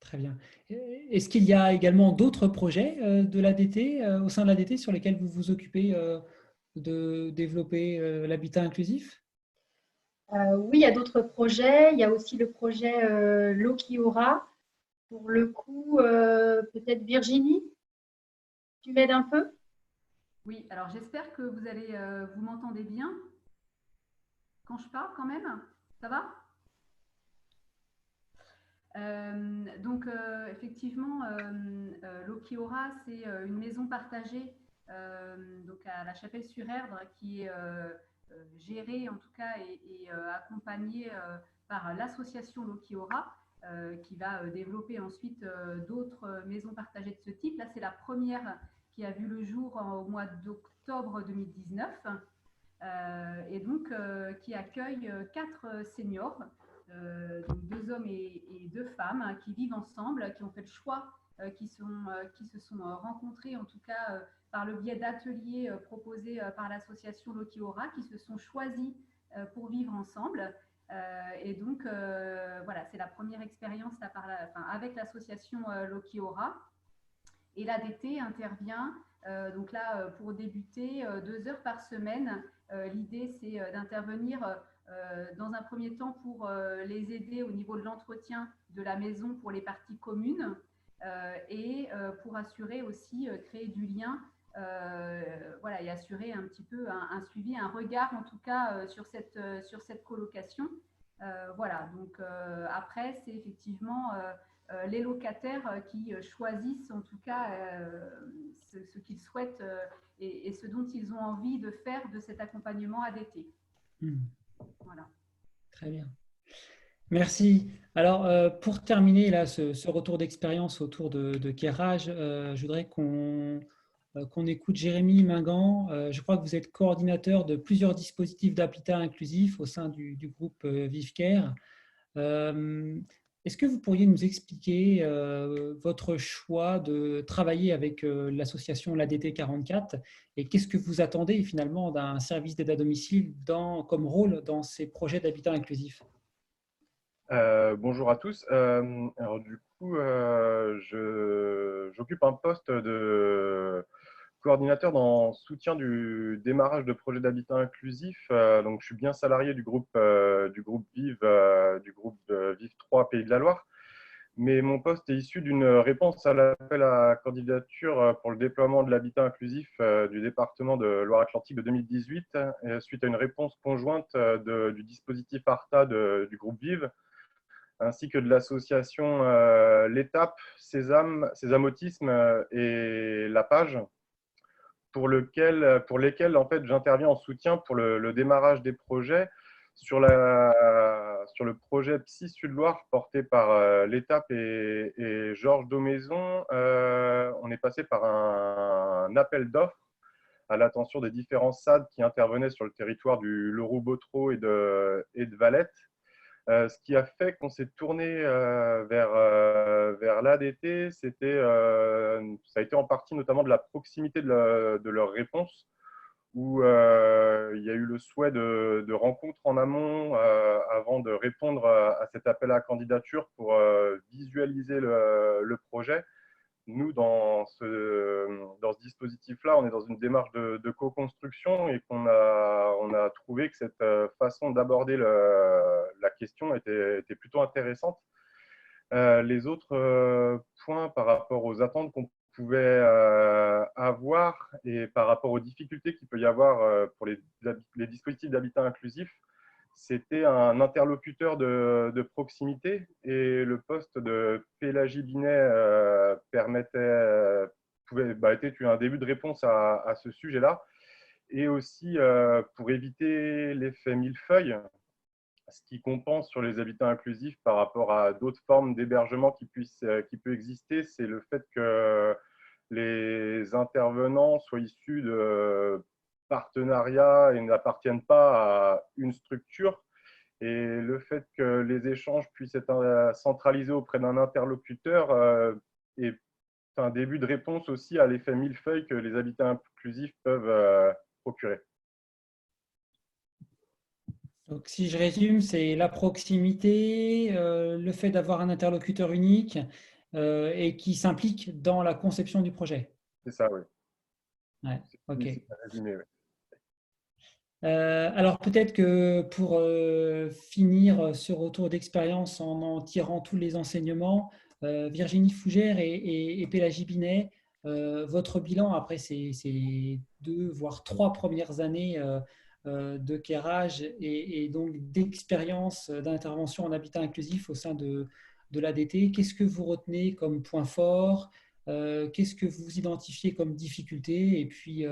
Très bien. Est-ce qu'il y a également d'autres projets de l'ADT, au sein de l'ADT, sur lesquels vous vous occupez de développer l'habitat inclusif? Oui, il y a d'autres projets. Il y a aussi le projet Lokiora. Pour le coup, peut-être Virginie, tu m'aides un peu? Oui, alors j'espère que vous m'entendez bien quand je parle quand même. Ça va? Effectivement, Lokiora, c'est une maison partagée donc à la Chapelle-sur-Erdre qui est gérée en tout cas et accompagnée par l'association Lokiora qui va développer ensuite d'autres maisons partagées de ce type. Là, c'est la première qui a vu le jour au mois d'octobre 2019 et donc qui accueille 4 seniors. Donc 2 hommes et 2 femmes hein, qui vivent ensemble, qui ont fait le choix, qui se sont rencontrés en tout cas par le biais d'ateliers proposés par l'association Lokiora, qui se sont choisis pour vivre ensemble. Et donc, voilà, c'est la première expérience là, avec l'association Lokiora. Et l'ADT intervient, donc là, pour débuter, 2 heures par semaine. L'idée, c'est d'intervenir dans un premier temps pour les aider au niveau de l'entretien de la maison pour les parties communes et pour assurer aussi, créer du lien voilà, et assurer un petit peu un suivi, un regard en tout cas sur cette colocation. Voilà, donc après, c'est effectivement les locataires qui choisissent en tout cas ce qu'ils souhaitent et ce dont ils ont envie de faire de cet accompagnement ADT. Voilà. Très bien. Merci. Alors, pour terminer là, ce retour d'expérience autour de Kerage, je voudrais qu'on écoute Jérémy Mingan. Je crois que vous êtes coordinateur de plusieurs dispositifs d'habitat inclusif au sein du groupe ViveCare. Est-ce que vous pourriez nous expliquer votre choix de travailler avec l'association l'ADT 44 et qu'est-ce que vous attendez finalement d'un service d'aide à domicile comme rôle dans ces projets d'habitat inclusif? Bonjour à tous. Alors du coup, j'occupe un poste de coordinateur dans soutien du démarrage de projets d'habitat inclusif. Donc je suis bien salarié du groupe Vive, du groupe Vive 3 Pays de la Loire. Mais mon poste est issu d'une réponse à l'appel à candidature pour le déploiement de l'habitat inclusif du département de Loire-Atlantique de 2018, suite à une réponse conjointe du dispositif ARTA du groupe Vive, ainsi que de l'association L'Étape, Sésame Autisme et La Page, pour lesquels en fait, j'interviens en soutien pour le démarrage des projets. Sur le projet Psy Sud-Loire porté par L'Étape et Georges Daumaison, on est passé par un appel d'offres à l'attention des différents SAD qui intervenaient sur le territoire du Leroux-Bottereau et de Valette. Ce qui a fait qu'on s'est tourné vers l'ADT, ça a été en partie notamment de la proximité de leur réponse, où il y a eu le souhait de rencontres en amont avant de répondre à cet appel à candidature pour visualiser le projet. Nous, dans ce dispositif-là, on est dans une démarche de co-construction et on a trouvé que cette façon d'aborder la question était plutôt intéressante. Les autres points par rapport aux attentes qu'on pouvait avoir et par rapport aux difficultés qu'il peut y avoir pour les dispositifs d'habitat inclusif, c'était un interlocuteur de proximité et le poste de Pélagie Binet était un début de réponse à ce sujet-là. Et aussi pour éviter l'effet millefeuille, ce qui compense sur les habitats inclusifs par rapport à d'autres formes d'hébergement qui peut exister, c'est le fait que les intervenants soient issus de partenariats et n'appartiennent pas à une structure. Et le fait que les échanges puissent être centralisés auprès d'un interlocuteur est un début de réponse aussi à l'effet millefeuille que les habitats inclusifs peuvent procurer. Donc, si je résume, c'est la proximité, le fait d'avoir un interlocuteur unique et qui s'implique dans la conception du projet. C'est ça, oui. Ouais, ok. C'est résumé, oui. Alors peut-être que pour finir ce retour d'expérience en tirant tous les enseignements, Virginie Fougère et Pélagie Binet, votre bilan après ces 2 voire 3 premières années de Kerage et donc d'expérience d'intervention en habitat inclusif au sein de l'ADT, qu'est-ce que vous retenez comme point fort? Qu'est-ce que vous identifiez comme difficulté? Et puis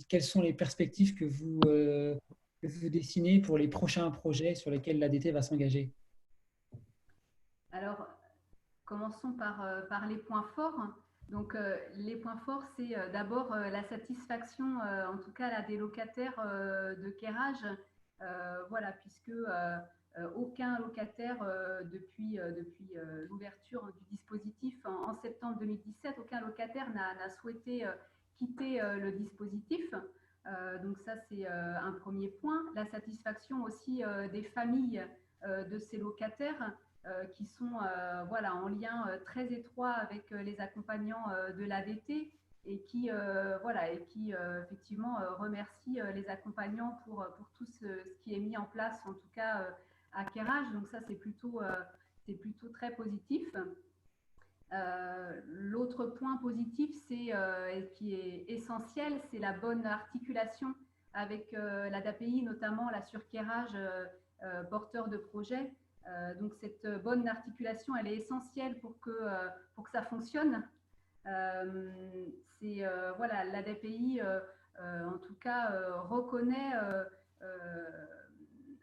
quelles sont les perspectives que vous dessinez pour les prochains projets sur lesquels l'ADT va s'engager? Alors, commençons par les points forts. Donc, les points forts, c'est d'abord la satisfaction, en tout cas là, des locataires de Kerage, voilà, puisque aucun locataire depuis l'ouverture du dispositif en septembre 2017, aucun locataire n'a souhaité quitter le dispositif. Donc ça, c'est un premier point. La satisfaction aussi des familles de ces locataires qui sont voilà, en lien très étroit avec les accompagnants de l'ADT et qui, voilà, et qui effectivement remercient les accompagnants pour tout ce qui est mis en place, en tout cas à Kerage. Donc ça, c'est plutôt très positif. L'autre point positif, et qui est essentiel, c'est la bonne articulation avec l'ADAPI, notamment là sur Kerage, porteur de projet. Donc cette bonne articulation, elle est essentielle pour que ça fonctionne. Voilà, l'ADAPI, en tout cas,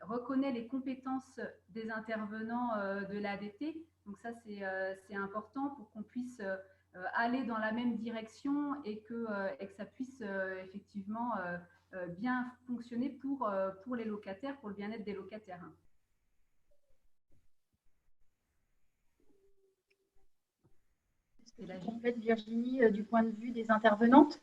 reconnaît les compétences des intervenants de l'ADT. Donc ça, c'est important pour qu'on puisse aller dans la même direction et que ça puisse effectivement bien fonctionner pour les locataires, pour le bien-être des locataires. Est-ce que tu complètes, Virginie, du point de vue des intervenantes?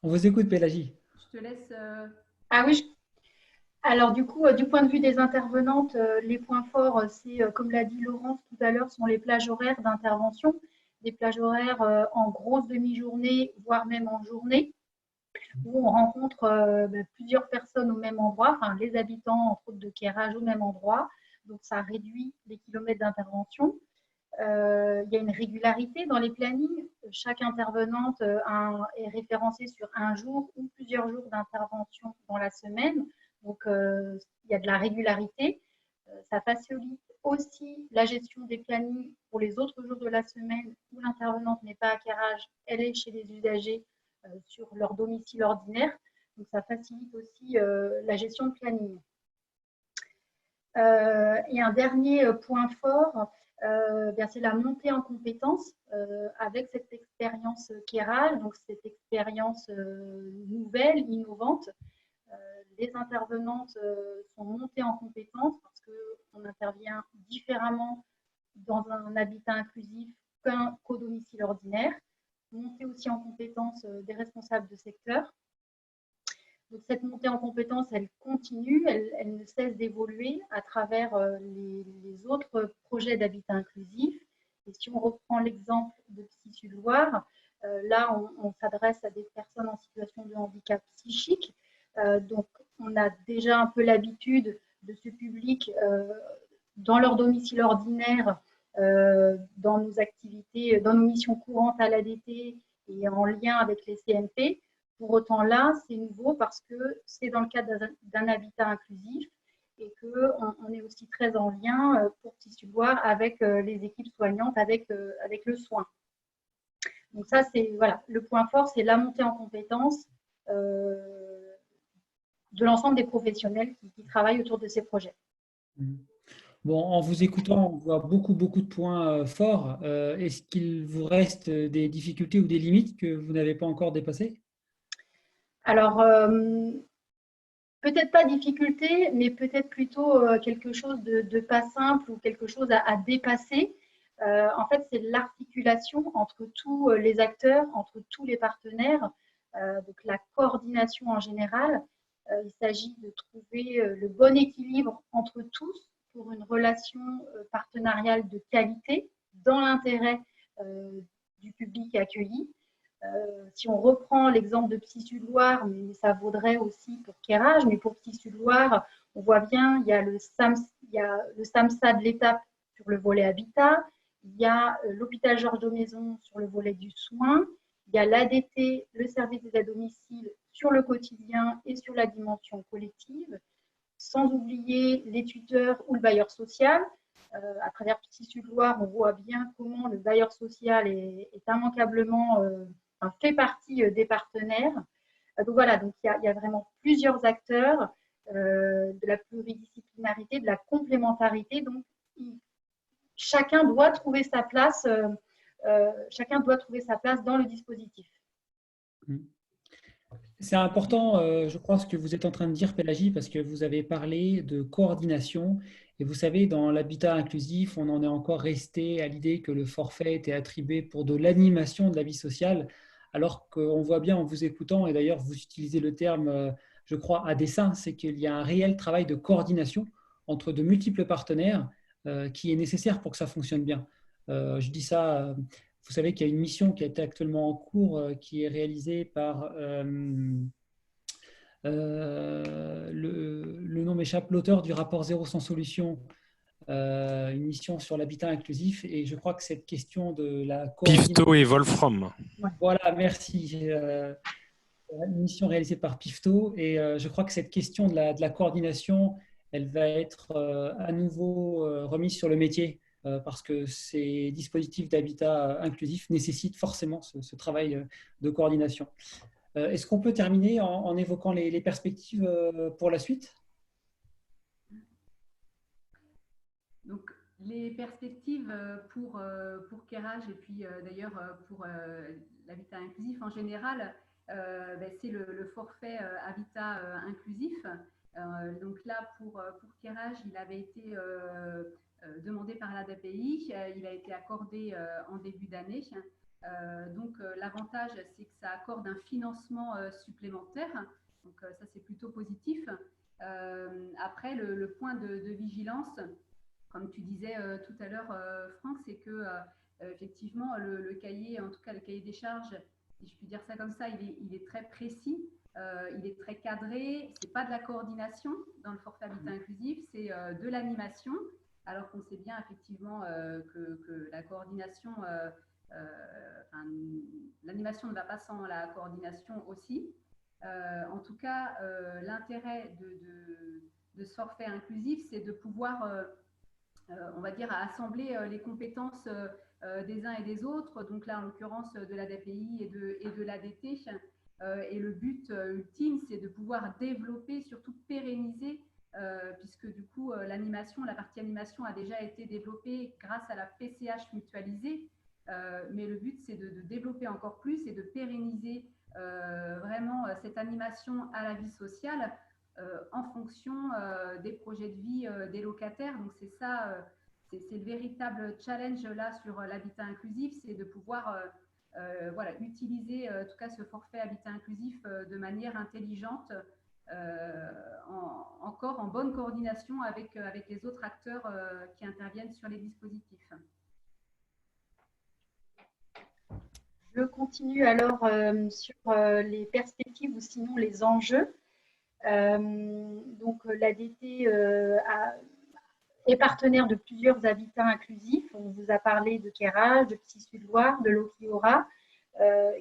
On vous écoute, Pélagie. Je te laisse… Ah oui, alors du coup, du point de vue des intervenantes, les points forts, c'est, comme l'a dit Laurence tout à l'heure, sont les plages horaires d'intervention, des plages horaires en grosse demi-journée, voire même en journée, où on rencontre plusieurs personnes au même endroit, enfin, les habitants, entre autres, de Kerage au même endroit. Donc, ça réduit les kilomètres d'intervention. Il y a une régularité dans les plannings. Chaque intervenante est référencée sur un jour ou plusieurs jours d'intervention dans la semaine. Donc, il y a de la régularité. Ça facilite aussi la gestion des plannings pour les autres jours de la semaine où l'intervenante n'est pas à Kerage, elle est chez les usagers sur leur domicile ordinaire. Donc, ça facilite aussi la gestion de planning. Et un dernier point fort, c'est la montée en compétences avec cette expérience Kerage, donc cette expérience nouvelle, innovante. Les intervenantes sont montées en compétences parce qu'on intervient différemment dans un habitat inclusif qu'au domicile ordinaire. Montée aussi en compétences des responsables de secteur. Donc, cette montée en compétences, elle continue, elle ne cesse d'évoluer à travers les autres projets d'habitat inclusif. Et si on reprend l'exemple de Psy Sud-Loire, là, on s'adresse à des personnes en situation de handicap psychique. Donc, on a déjà un peu l'habitude de ce public dans leur domicile ordinaire, dans nos activités, dans nos missions courantes à l'ADT et en lien avec les CMP. Pour autant, là, c'est nouveau parce que c'est dans le cadre d'un habitat inclusif et qu'on est aussi très en lien pour Psy Sud-Loire avec les équipes soignantes, avec le soin. Donc ça, c'est voilà, le point fort, c'est la montée en compétences de l'ensemble des professionnels qui travaillent autour de ces projets. Bon, en vous écoutant, on voit beaucoup de points forts. Est-ce qu'il vous reste des difficultés ou des limites que vous n'avez pas encore dépassées? Alors, peut-être pas difficulté, mais peut-être plutôt quelque chose de pas simple ou quelque chose à dépasser. En fait, c'est l'articulation entre tous les acteurs, entre tous les partenaires, donc la coordination en général. Il s'agit de trouver le bon équilibre entre tous pour une relation partenariale de qualité dans l'intérêt du public accueilli. Si on reprend l'exemple de Psy Sud-Loire, mais ça vaudrait aussi pour Kerage, mais pour Psy Sud-Loire, on voit bien, il y a le SAMSA de l'étape sur le volet habitat, il y a l'hôpital Georges Daumaison sur le volet du soin, il y a l'ADT, le service des aides à domicile sur le quotidien et sur la dimension collective, sans oublier les tuteurs ou le bailleur social. À travers Psy Sud-Loire, on voit bien comment le bailleur social est immanquablement fait partie des partenaires. Donc voilà, donc il y a vraiment plusieurs acteurs, de la pluridisciplinarité, de la complémentarité. Donc chacun doit trouver sa place. Chacun doit trouver sa place dans le dispositif. C'est important, je crois, ce que vous êtes en train de dire, Pélagie, parce que vous avez parlé de coordination. Et vous savez, dans l'habitat inclusif, on en est encore resté à l'idée que le forfait était attribué pour de l'animation de la vie sociale, alors qu'on voit bien en vous écoutant, et d'ailleurs vous utilisez le terme, je crois, à dessein, c'est qu'il y a un réel travail de coordination entre de multiples partenaires qui est nécessaire pour que ça fonctionne bien. Je dis ça. Vous savez qu'il y a une mission qui est actuellement en cours, qui est réalisée par, le nom m'échappe, l'auteur du rapport Zéro sans solution, une mission sur l'habitat inclusif. Et je crois que cette question de la coordination… Pifto et Wolfram. Voilà, merci. Une mission réalisée par Pifto. Et je crois que cette question de la coordination, elle va être à nouveau remise sur le métier. Parce que ces dispositifs d'habitat inclusif nécessitent forcément ce travail de coordination. Est-ce qu'on peut terminer en évoquant les perspectives pour la suite? Donc, les perspectives pour Kerage et puis d'ailleurs pour l'habitat inclusif en général, c'est le forfait habitat inclusif. Donc là, pour Kerage, il avait été demandé par l'ADAPI, il a été accordé en début d'année. Donc l'avantage, c'est que ça accorde un financement supplémentaire. Donc ça, c'est plutôt positif. Après, le point de vigilance, comme tu disais tout à l'heure, Franck, c'est que effectivement, le cahier, en tout cas le cahier des charges, si je puis dire ça comme ça, il est très précis. Il est très cadré, c'est pas de la coordination dans le forfait habitat inclusif, c'est de l'animation, alors qu'on sait bien effectivement que la coordination, l'animation ne va pas sans la coordination aussi. En tout cas, l'intérêt de ce forfait inclusif, c'est de pouvoir, on va dire, assembler les compétences des uns et des autres, donc là en l'occurrence de l'ADAPI et de l'ADT. Et le but ultime, c'est de pouvoir développer, surtout pérenniser, puisque du coup, l'animation, la partie animation a déjà été développée grâce à la PCH mutualisée. Mais le but, c'est de développer encore plus et de pérenniser vraiment cette animation à la vie sociale en fonction des projets de vie des locataires. Donc, c'est ça, c'est le véritable challenge là sur l'habitat inclusif, c'est de pouvoir… voilà, utiliser en tout cas ce forfait habitat inclusif de manière intelligente, encore en bonne coordination avec les autres acteurs qui interviennent sur les dispositifs. Je continue alors sur les perspectives ou sinon les enjeux. Donc l'ADT est partenaire de plusieurs habitats inclusifs. On vous a parlé de Kerage, de Psy Sud-Loire, de Lokiora.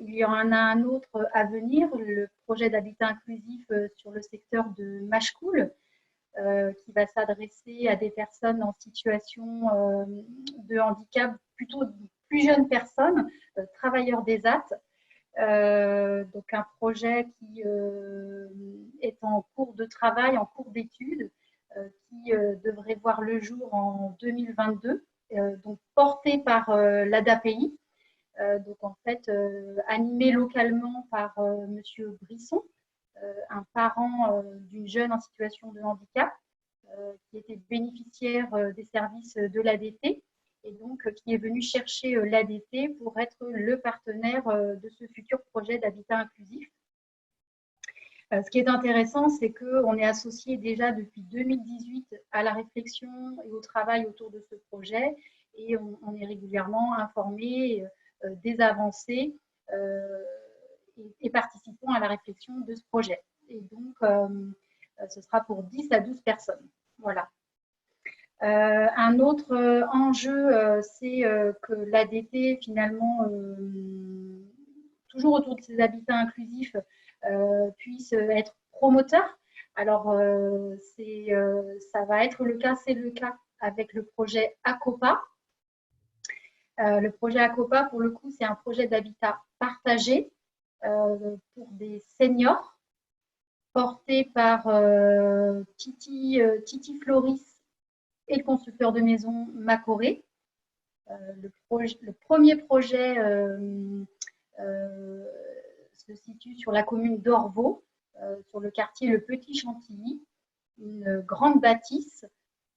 Il y en a un autre à venir, le projet d'habitat inclusif sur le secteur de Machecoul, qui va s'adresser à des personnes en situation de handicap, plutôt plus jeunes personnes, travailleurs des AT. Donc un projet qui est en cours de travail, en cours d'études, qui devrait voir le jour en 2022, donc porté par l'ADAPI. Donc en fait animé localement par Monsieur Brisson, un parent d'une jeune en situation de handicap qui était bénéficiaire des services de l'ADT et donc qui est venu chercher l'ADT pour être le partenaire de ce futur projet d'habitat inclusif. Ce qui est intéressant, c'est qu'on est associé déjà depuis 2018 à la réflexion et au travail autour de ce projet et on est régulièrement informé des avancées et participons à la réflexion de ce projet. Et donc, ce sera pour 10 à 12 personnes. Voilà. Un autre enjeu, c'est que l'ADT, finalement, toujours autour de ces habitats inclusifs, puisse être promoteur. Alors, ça va être le cas, c'est le cas avec le projet ACOPA. Le projet ACOPA, pour le coup, c'est un projet d'habitat partagé pour des seniors, porté par Titi Floris et le constructeur de maison Macoré. Le premier projet se situe sur la commune d'Orvaux, sur le quartier Le Petit Chantilly. Une grande bâtisse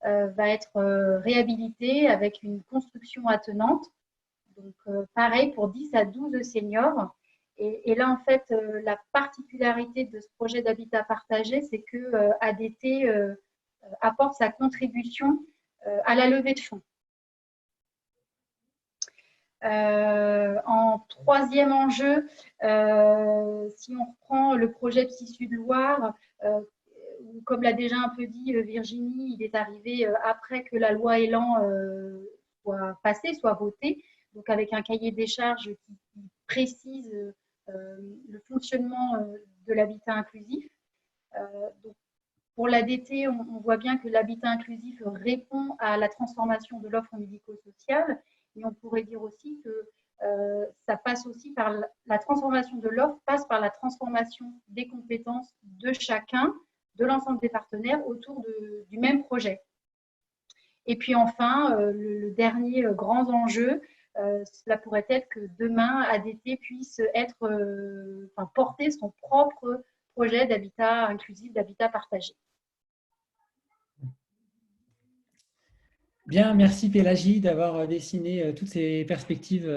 va être réhabilitée avec une construction attenante. Donc, pareil pour 10 à 12 seniors. Et là, en fait, la particularité de ce projet d'habitat partagé, c'est que ADT apporte sa contribution à la levée de fonds. En troisième enjeu, si on reprend le projet Psy Sud-Loire, comme l'a déjà un peu dit Virginie, il est arrivé après que la loi Elan soit passée, soit votée, donc avec un cahier des charges qui précise le fonctionnement de l'habitat inclusif. Donc, pour l'ADT, on voit bien que l'habitat inclusif répond à la transformation de l'offre médico-sociale, et on pourrait dire aussi que ça passe aussi par la transformation de l'offre, passe par la transformation des compétences de chacun, de l'ensemble des partenaires autour du même projet. Et puis enfin, le dernier grand enjeu, cela pourrait être que demain, ADT puisse porter son propre projet d'habitat inclusif, d'habitat partagé. Bien, merci Pélagie d'avoir dessiné toutes ces perspectives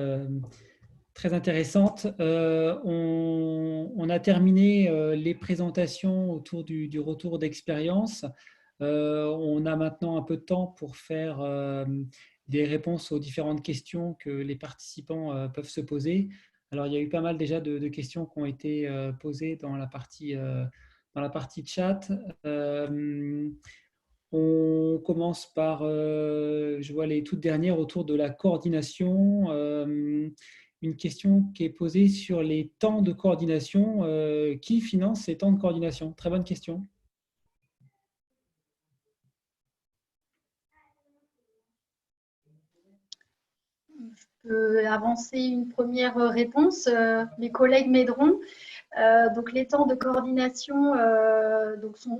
très intéressantes. On a terminé les présentations autour du retour d'expérience. On a maintenant un peu de temps pour faire des réponses aux différentes questions que les participants peuvent se poser. Alors, il y a eu pas mal déjà de questions qui ont été posées dans la partie chat. On commence par, je vois les toutes dernières autour de la coordination. Une question qui est posée sur les temps de coordination. Qui finance ces temps de coordination? Très bonne question. Je peux avancer une première réponse. Mes collègues m'aideront. Donc, les temps de coordination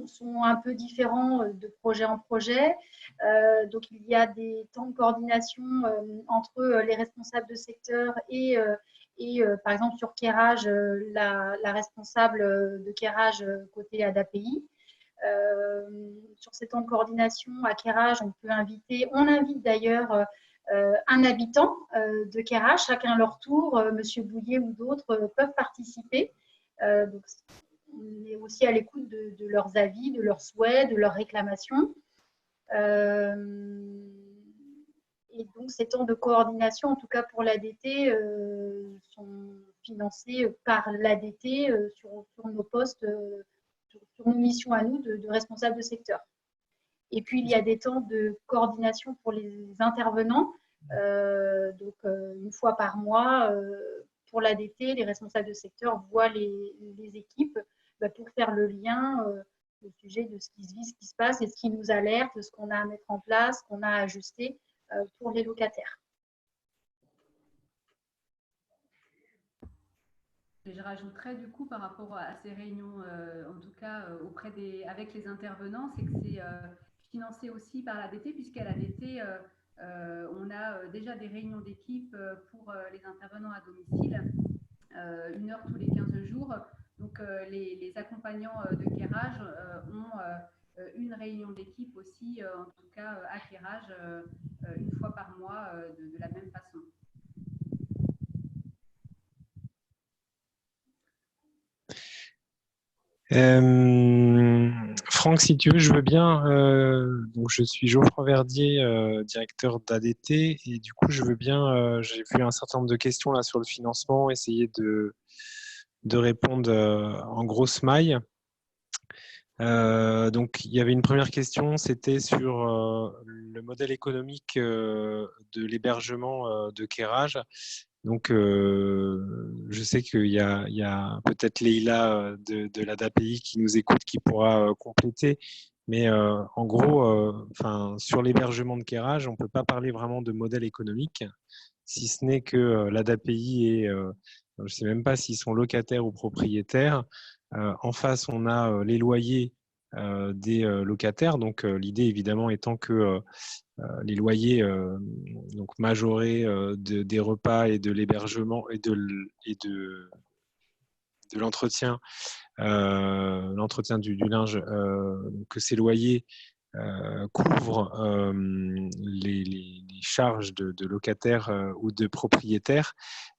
sont un peu différents de projet en projet. Donc, il y a des temps de coordination entre les responsables de secteur et par exemple, sur Cairage, la responsable de Cairage côté ADAPI. Sur ces temps de coordination à Cairage, on invite d'ailleurs un habitant de Cairage, chacun à leur tour, Monsieur Bouillet ou d'autres peuvent participer. Donc, on est aussi à l'écoute de leurs avis, de leurs souhaits, de leurs réclamations. Et donc, ces temps de coordination, en tout cas pour l'ADT, sont financés par l'ADT sur nos postes, sur nos missions à nous de responsables de secteur. Et puis, il y a des temps de coordination pour les intervenants. Donc, une fois par mois, pour l'ADT, les responsables de secteur voient les équipes pour faire le lien au sujet de ce qui se vit, ce qui se passe et ce qui nous alerte, ce qu'on a à mettre en place, ce qu'on a à ajuster pour les locataires. Et je rajouterais du coup par rapport à ces réunions, en tout cas avec les intervenants, c'est que c'est financé aussi par l'ADT, puisqu'à l'ADT, on a déjà des réunions d'équipe pour les intervenants à domicile, 1 heure tous les 15 jours. Donc les accompagnants de Cairage ont une réunion d'équipe aussi, en tout cas à Cairage, 1 fois par mois de la même façon. Franck, si tu veux, je veux bien. Donc, je suis Geoffroy Verdier, directeur d'ADT, et du coup, je veux bien. J'ai vu un certain nombre de questions là sur le financement, essayer de répondre en grosse maille. Donc, il y avait une première question, c'était sur le modèle économique de l'hébergement de Cairage. Donc, je sais qu'il y a peut-être Leïla de l'ADAPI qui nous écoute, qui pourra compléter. Mais en gros, sur l'hébergement de Cairage, on ne peut pas parler vraiment de modèle économique, si ce n'est que l'ADAPI est, je ne sais même pas s'ils sont locataires ou propriétaires. En face, on a les loyers des locataires. Donc, l'idée, évidemment, étant que les loyers donc majorés des repas et de l'hébergement et de l'entretien, du linge, que ces loyers couvrent les charges de locataires ou de propriétaires.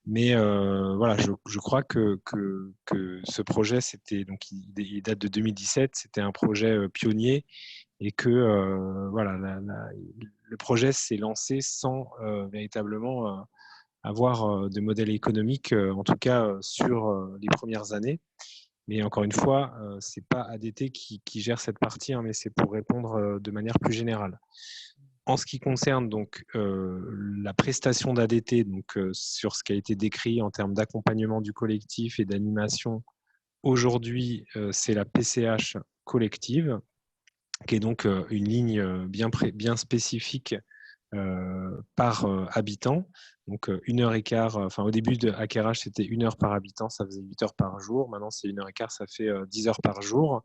Mais voilà, je crois que ce projet, il date de 2017, c'était un projet pionnier et que voilà, le projet s'est lancé sans véritablement avoir de modèle économique, en tout cas sur les premières années. Mais encore une fois, ce n'est pas ADT qui gère cette partie, hein, mais c'est pour répondre de manière plus générale. En ce qui concerne donc la prestation d'ADT, donc sur ce qui a été décrit en termes d'accompagnement du collectif et d'animation, aujourd'hui, c'est la PCH collective, qui est donc une ligne bien spécifique par habitant. Donc 1h15, enfin au début de Acquérage, c'était 1 heure par habitant, ça faisait 8 heures par jour. Maintenant, c'est 1h15, ça fait 10 heures par jour.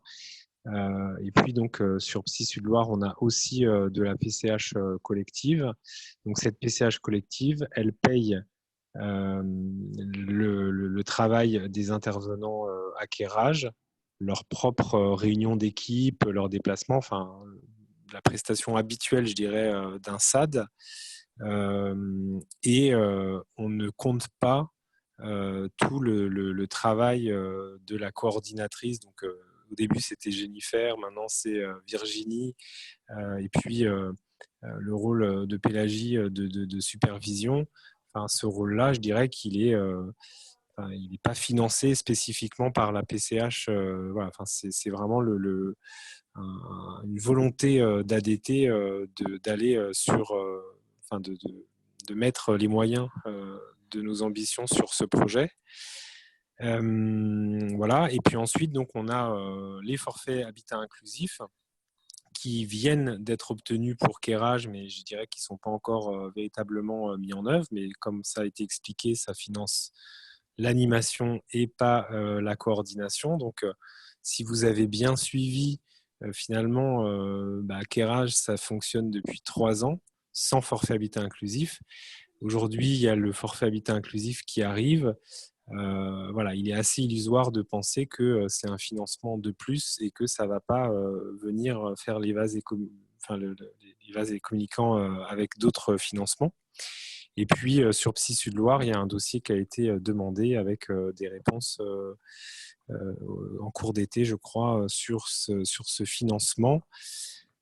Et puis donc sur Psy Sud-Loire, on a aussi de la PCH collective. Donc cette PCH collective, elle paye le travail des intervenants Acquérage, leurs propres réunions d'équipe, leurs déplacements, enfin la prestation habituelle, je dirais, d'un SAD. Et on ne compte pas tout le travail de la coordinatrice. Donc, au début, c'était Jennifer, maintenant c'est Virginie, et puis le rôle de Pélagie de supervision. Enfin, ce rôle-là, je dirais qu'il est, il n'est pas financé spécifiquement par la PCH. Voilà, enfin, c'est vraiment une volonté d'ADT d'aller sur, enfin, de mettre les moyens de nos ambitions sur ce projet. Voilà. Et puis ensuite, donc, on a les forfaits habitat inclusif qui viennent d'être obtenus pour Quérage, mais je dirais qu'ils ne sont pas encore véritablement mis en œuvre. Mais comme ça a été expliqué, ça finance l'animation et pas la coordination. Donc, si vous avez bien suivi, finalement, Quérage, ça fonctionne depuis 3 ans, sans forfait habitat inclusif. Aujourd'hui, il y a le forfait habitat inclusif qui arrive. Voilà, il est assez illusoire de penser que c'est un financement de plus et que ça ne va pas venir faire les vases et communicants avec d'autres financements. Et puis, sur Psy Sud-Loire, il y a un dossier qui a été demandé avec des réponses en cours d'été, je crois, sur ce financement.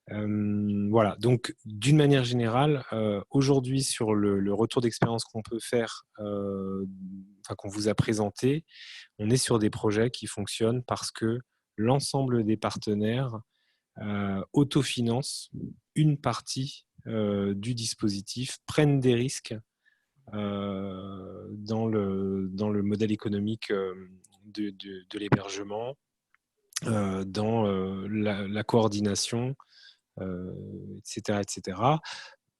Voilà, donc d'une manière générale, aujourd'hui, sur le retour d'expérience qu'on peut faire, qu'on vous a présenté, on est sur des projets qui fonctionnent parce que l'ensemble des partenaires autofinancent une partie du dispositif, prennent des risques dans le modèle économique de l'hébergement, dans la coordination, etc.,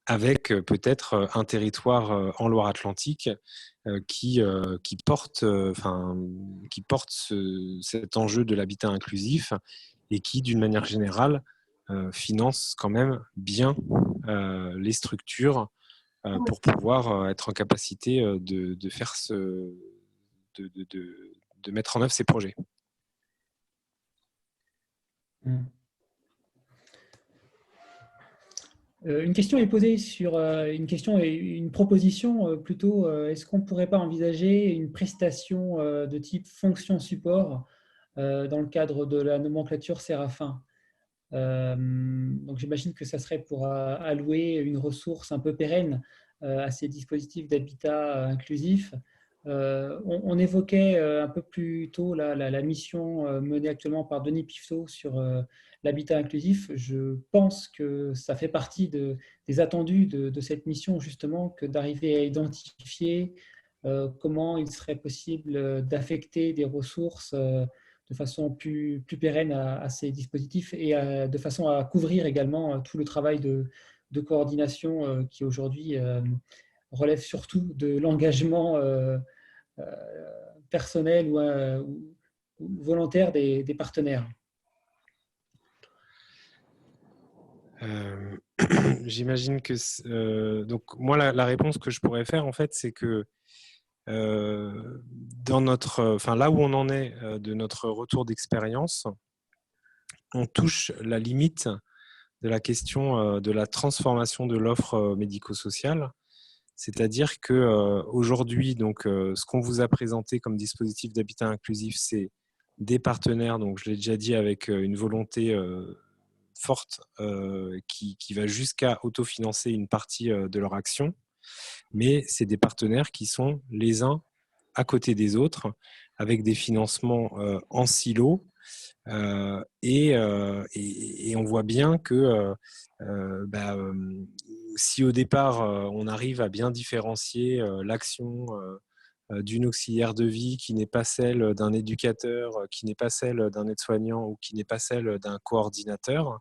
avec peut-être un territoire en Loire-Atlantique qui porte cet enjeu de l'habitat inclusif et qui, d'une manière générale, finance quand même bien les structures pour pouvoir être en capacité de faire de mettre en œuvre ces projets. Une question est posée sur une question et une proposition plutôt. Est-ce qu'on ne pourrait pas envisager une prestation de type fonction support dans le cadre de la nomenclature Séraphin? Donc j'imagine que ça serait pour allouer une ressource un peu pérenne à ces dispositifs d'habitat inclusif. On évoquait un peu plus tôt la mission menée actuellement par Denis Pifteau sur l'habitat inclusif. Je pense que ça fait partie des attendus de cette mission, justement, que d'arriver à identifier comment il serait possible d'affecter des ressources de façon plus pérenne à ces dispositifs et de façon à couvrir également tout le travail de coordination qui aujourd'hui relève surtout de l'engagement personnel ou volontaire des partenaires. J'imagine que donc moi la réponse que je pourrais faire en fait, c'est que là où on en est de notre retour d'expérience, on touche la limite de la question de la transformation de l'offre médico-sociale. C'est-à-dire qu'aujourd'hui, ce qu'on vous a présenté comme dispositif d'habitat inclusif, c'est des partenaires, donc je l'ai déjà dit, avec une volonté forte qui va jusqu'à autofinancer une partie de leur action, mais c'est des partenaires qui sont les uns à côté des autres, avec des financements en silo, et on voit bien que si au départ on arrive à bien différencier l'action d'une auxiliaire de vie qui n'est pas celle d'un éducateur, qui n'est pas celle d'un aide-soignant ou qui n'est pas celle d'un coordinateur,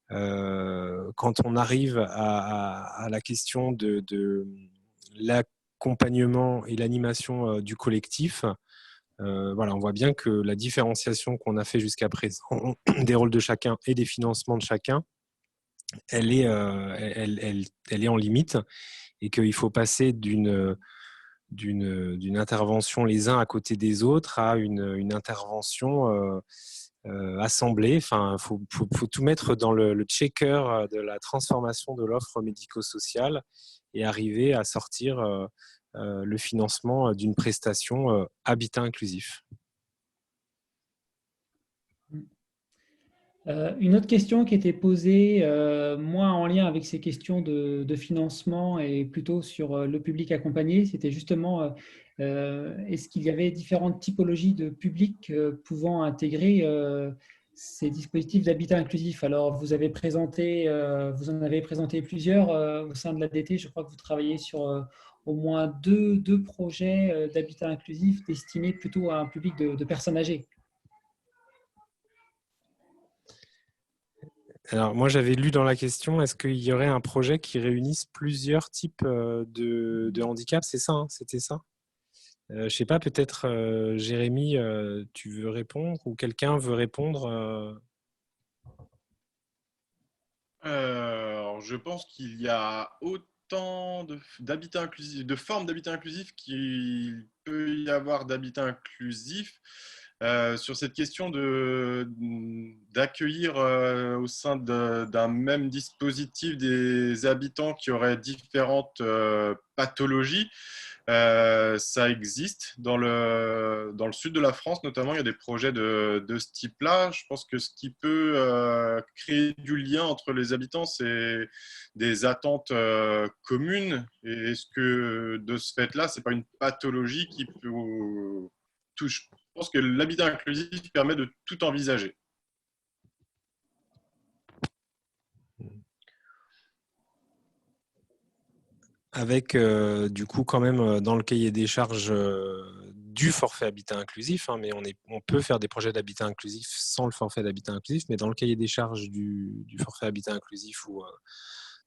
quand on arrive à la question de l'accompagnement et l'animation du collectif, on voit bien que la différenciation qu'on a fait jusqu'à présent des rôles de chacun et des financements de chacun, elle est en limite, et qu'il faut passer d'une intervention les uns à côté des autres à une intervention assemblée. Enfin, faut tout mettre dans le checker de la transformation de l'offre médico-sociale et arriver à sortir le financement d'une prestation habitat inclusif. Une autre question qui était posée, moins en lien avec ces questions de financement et plutôt sur le public accompagné, c'était justement est-ce qu'il y avait différentes typologies de publics pouvant intégrer ces dispositifs d'habitat inclusif? Alors, vous en avez présenté plusieurs au sein de l'ADT. Je crois que vous travaillez sur au moins deux projets d'habitat inclusif destinés plutôt à un public de personnes âgées. Alors, moi, j'avais lu dans la question, est-ce qu'il y aurait un projet qui réunisse plusieurs types de handicap? C'est ça, hein, c'était ça? Je ne sais pas, peut-être Jérémy, tu veux répondre ou quelqu'un veut répondre Alors, je pense qu'il y a autant d'habitat inclusif, de formes d'habitat inclusif qu'il peut y avoir d'habitat inclusif. Sur cette question d'accueillir au sein d'un même dispositif des habitants qui auraient différentes pathologies, ça existe. Dans le sud de la France, notamment, il y a des projets de ce type-là. Je pense que ce qui peut créer du lien entre les habitants, c'est des attentes communes. Et est-ce que de ce fait-là, ce n'est pas une pathologie qui peut toucher? Je pense que l'habitat inclusif permet de tout envisager. Avec du coup quand même dans le cahier des charges du forfait habitat inclusif, hein, mais on peut faire des projets d'habitat inclusif sans le forfait d'habitat inclusif, mais dans le cahier des charges du forfait habitat inclusif ou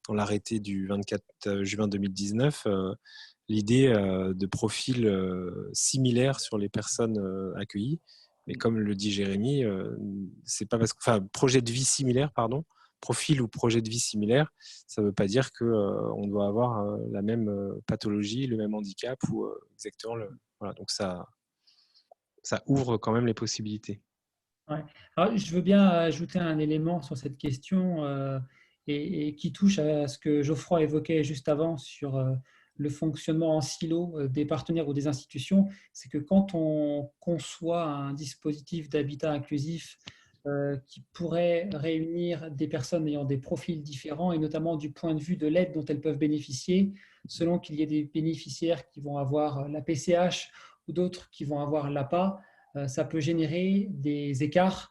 dans l'arrêté du 24 juin 2019, l'idée de profils similaires sur les personnes accueillies. Mais comme le dit Jérémy, c'est pas parce que, enfin, projet de vie similaire, pardon, profil ou projet de vie similaire, ça ne veut pas dire qu'on doit avoir la même pathologie, le même handicap ou exactement le. Voilà, donc ça ouvre quand même les possibilités. Ouais. Alors, je veux bien ajouter un élément sur cette question et qui touche à ce que Geoffroy évoquait juste avant sur le fonctionnement en silo des partenaires ou des institutions. C'est que quand on conçoit un dispositif d'habitat inclusif qui pourrait réunir des personnes ayant des profils différents et notamment du point de vue de l'aide dont elles peuvent bénéficier, selon qu'il y ait des bénéficiaires qui vont avoir la PCH ou d'autres qui vont avoir l'APA, ça peut générer des écarts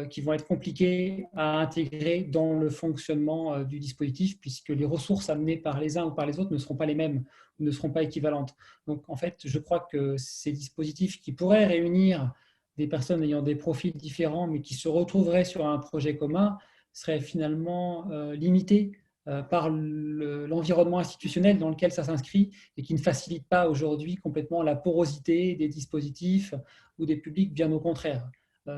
qui vont être compliqués à intégrer dans le fonctionnement du dispositif puisque les ressources amenées par les uns ou par les autres ne seront pas les mêmes ou ne seront pas équivalentes. Donc, en fait, je crois que ces dispositifs qui pourraient réunir des personnes ayant des profils différents mais qui se retrouveraient sur un projet commun seraient finalement limités par l'environnement institutionnel dans lequel ça s'inscrit et qui ne facilite pas aujourd'hui complètement la porosité des dispositifs ou des publics, bien au contraire.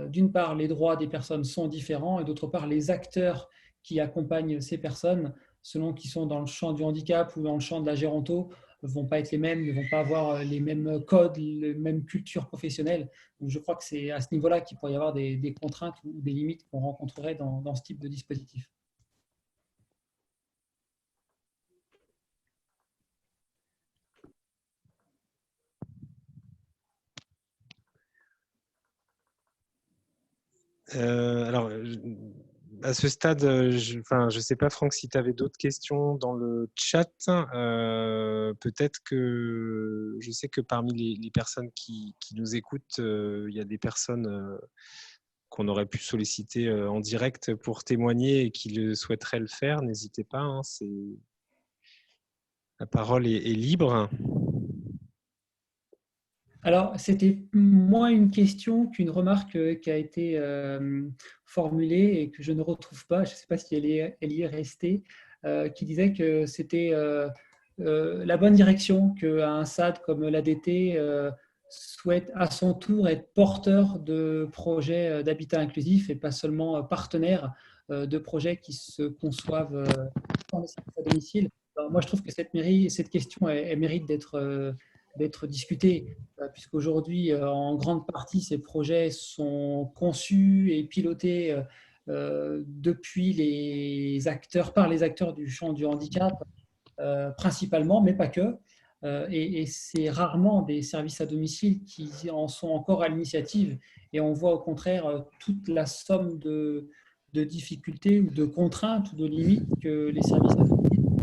D'une part, les droits des personnes sont différents et d'autre part, les acteurs qui accompagnent ces personnes, selon qu'ils sont dans le champ du handicap ou dans le champ de la géronto, vont pas être les mêmes, ne vont pas avoir les mêmes codes, les mêmes cultures professionnelles. Donc, je crois que c'est à ce niveau-là qu'il pourrait y avoir des contraintes ou des limites qu'on rencontrerait dans ce type de dispositif. Alors, à ce stade, je sais pas, Franck, si tu avais d'autres questions dans le chat. Peut-être que je sais que parmi les personnes qui nous écoutent, il y a des personnes qu'on aurait pu solliciter en direct pour témoigner et qui souhaiteraient le faire. N'hésitez pas, hein, la parole est libre. Alors, c'était moins une question qu'une remarque qui a été formulée et que je ne retrouve pas, je ne sais pas si elle y est restée, qui disait que c'était la bonne direction, qu'un SAD comme l'ADT souhaite à son tour être porteur de projets d'habitat inclusif et pas seulement partenaire de projets qui se conçoivent dans les services à domicile. Alors, moi, je trouve que cette question elle mérite d'être discutée, puisqu'aujourd'hui, en grande partie, ces projets sont conçus et pilotés par les acteurs du champ du handicap, principalement, mais pas que. Et c'est rarement des services à domicile qui en sont encore à l'initiative. Et on voit au contraire toute la somme de difficultés ou de contraintes ou de limites que les services à domicile ont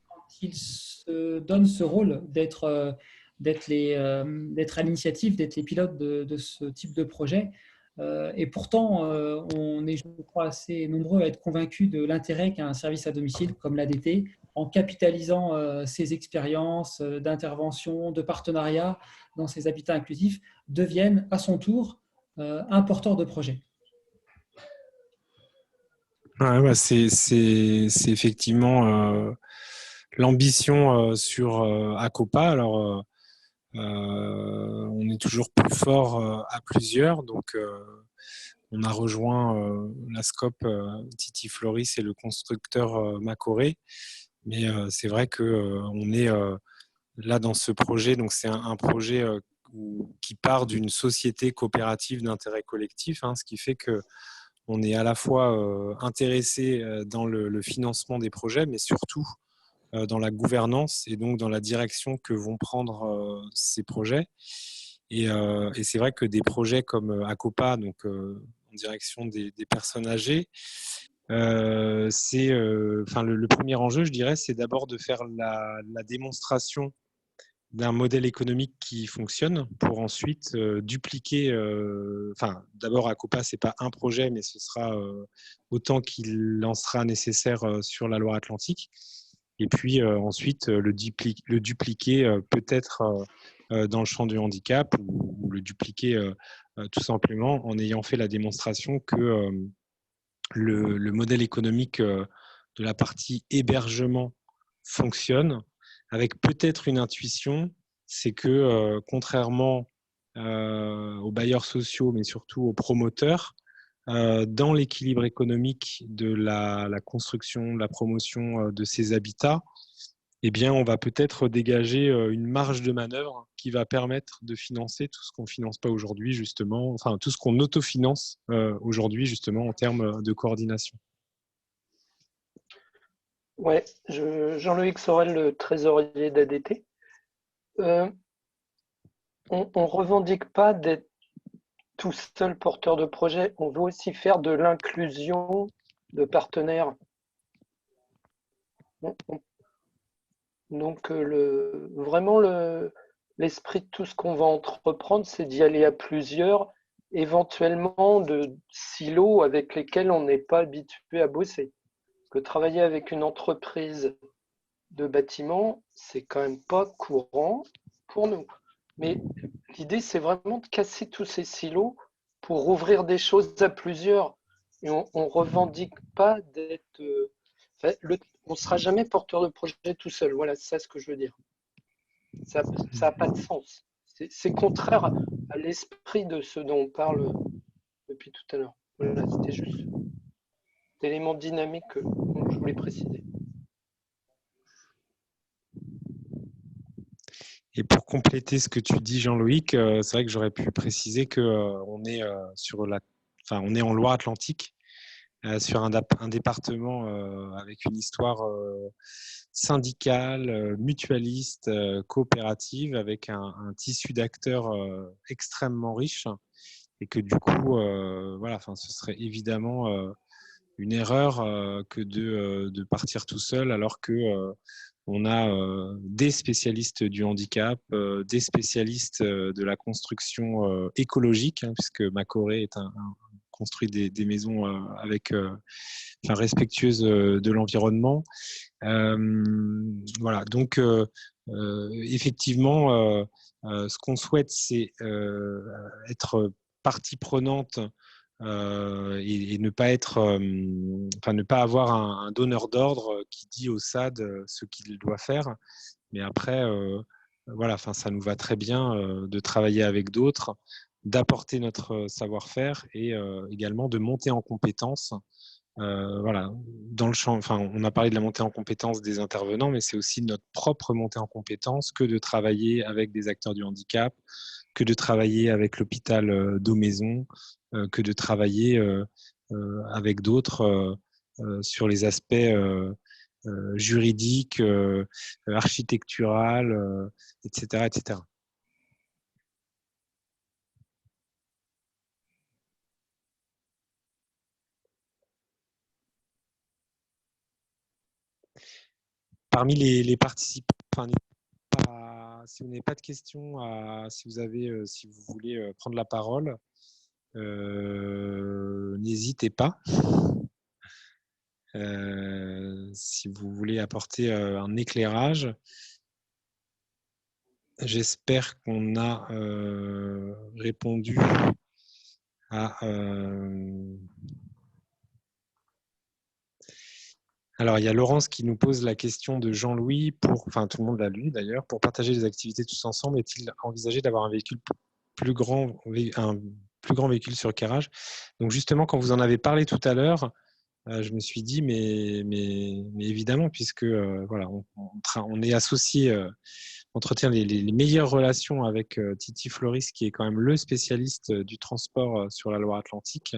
quand ils se donnent ce rôle d'être à l'initiative, d'être les pilotes de ce type de projet. Et pourtant, on est, je crois, assez nombreux à être convaincus de l'intérêt qu'a un service à domicile comme l'ADT, en capitalisant ses expériences d'intervention, de partenariat dans ces habitats inclusifs, deviennent à son tour un porteur de projet. Ouais, c'est effectivement l'ambition sur Acopa. Alors, on est toujours plus fort à plusieurs, donc on a rejoint la SCOP Titi Floris et le constructeur Macoré, mais c'est vrai qu'on est là dans ce projet, donc c'est un projet qui part d'une société coopérative d'intérêt collectif, hein, ce qui fait que on est à la fois intéressé dans le financement des projets, mais surtout dans la gouvernance et donc dans la direction que vont prendre ces projets. Et c'est vrai que des projets comme Acopa, donc en direction des personnes âgées, le premier enjeu, je dirais, c'est d'abord de faire la démonstration d'un modèle économique qui fonctionne pour ensuite dupliquer. D'abord, Acopa, ce n'est pas un projet, mais ce sera autant qu'il en sera nécessaire sur la Loire-Atlantique. Et puis ensuite, le dupliquer peut-être dans le champ du handicap ou le dupliquer tout simplement en ayant fait la démonstration que le modèle économique de la partie hébergement fonctionne, avec peut-être une intuition, c'est que contrairement aux bailleurs sociaux, mais surtout aux promoteurs, dans l'équilibre économique de la construction, de la promotion de ces habitats, eh bien, on va peut-être dégager une marge de manœuvre qui va permettre de financer tout ce qu'on ne finance pas aujourd'hui, justement, enfin tout ce qu'on autofinance aujourd'hui, justement, en termes de coordination. Ouais, Jean-Loïc Sorel, le trésorier d'ADT. On ne revendique pas d'être tout seul porteur de projet, on veut aussi faire de l'inclusion de partenaires. Donc, vraiment, l'esprit de tout ce qu'on va entreprendre, c'est d'y aller à plusieurs, éventuellement de silos avec lesquels on n'est pas habitué à bosser. Que travailler avec une entreprise de bâtiment, c'est quand même pas courant pour nous. Mais l'idée, c'est vraiment de casser tous ces silos pour ouvrir des choses à plusieurs. Et on ne revendique pas d'être... on ne sera jamais porteur de projet tout seul. Voilà, c'est ça ce que je veux dire. Ça n'a pas de sens. C'est contraire à l'esprit de ce dont on parle depuis tout à l'heure. Voilà, c'était juste l'élément dynamique que je voulais préciser. Et pour compléter ce que tu dis, Jean-Loïc, c'est vrai que j'aurais pu préciser qu'on est on est en Loire-Atlantique, sur un département avec une histoire syndicale, mutualiste, coopérative, avec un tissu d'acteurs extrêmement riche, et que du coup, ce serait évidemment une erreur que de partir tout seul, alors que on a des spécialistes du handicap, des spécialistes de la construction écologique, hein, puisque Macoré construit des maisons respectueuses de l'environnement. Voilà, donc effectivement, ce qu'on souhaite, c'est être partie prenante et ne pas ne pas avoir un donneur d'ordre qui dit au SAD ce qu'il doit faire. Mais après, ça nous va très bien de travailler avec d'autres, d'apporter notre savoir-faire et également de monter en compétences. Dans le champ, on a parlé de la montée en compétences des intervenants, mais c'est aussi notre propre montée en compétences que de travailler avec des acteurs du handicap, que de travailler avec l'hôpital d'Aumaison, que de travailler avec d'autres sur les aspects juridiques, architectural, etc., etc. Parmi les participants, si vous n'avez pas de questions, si vous voulez prendre la parole, n'hésitez pas. Si vous voulez apporter un éclairage. J'espère qu'on a répondu à... Alors, il y a Laurence qui nous pose la question de Jean-Louis, tout le monde l'a lu d'ailleurs, pour partager les activités tous ensemble, est-il envisagé d'avoir un plus grand véhicule sur Kerrage? Donc justement, quand vous en avez parlé tout à l'heure, je me suis dit, mais évidemment, puisque on est associé, on entretient les meilleures relations avec Titi Floris, qui est quand même le spécialiste du transport sur la Loire-Atlantique,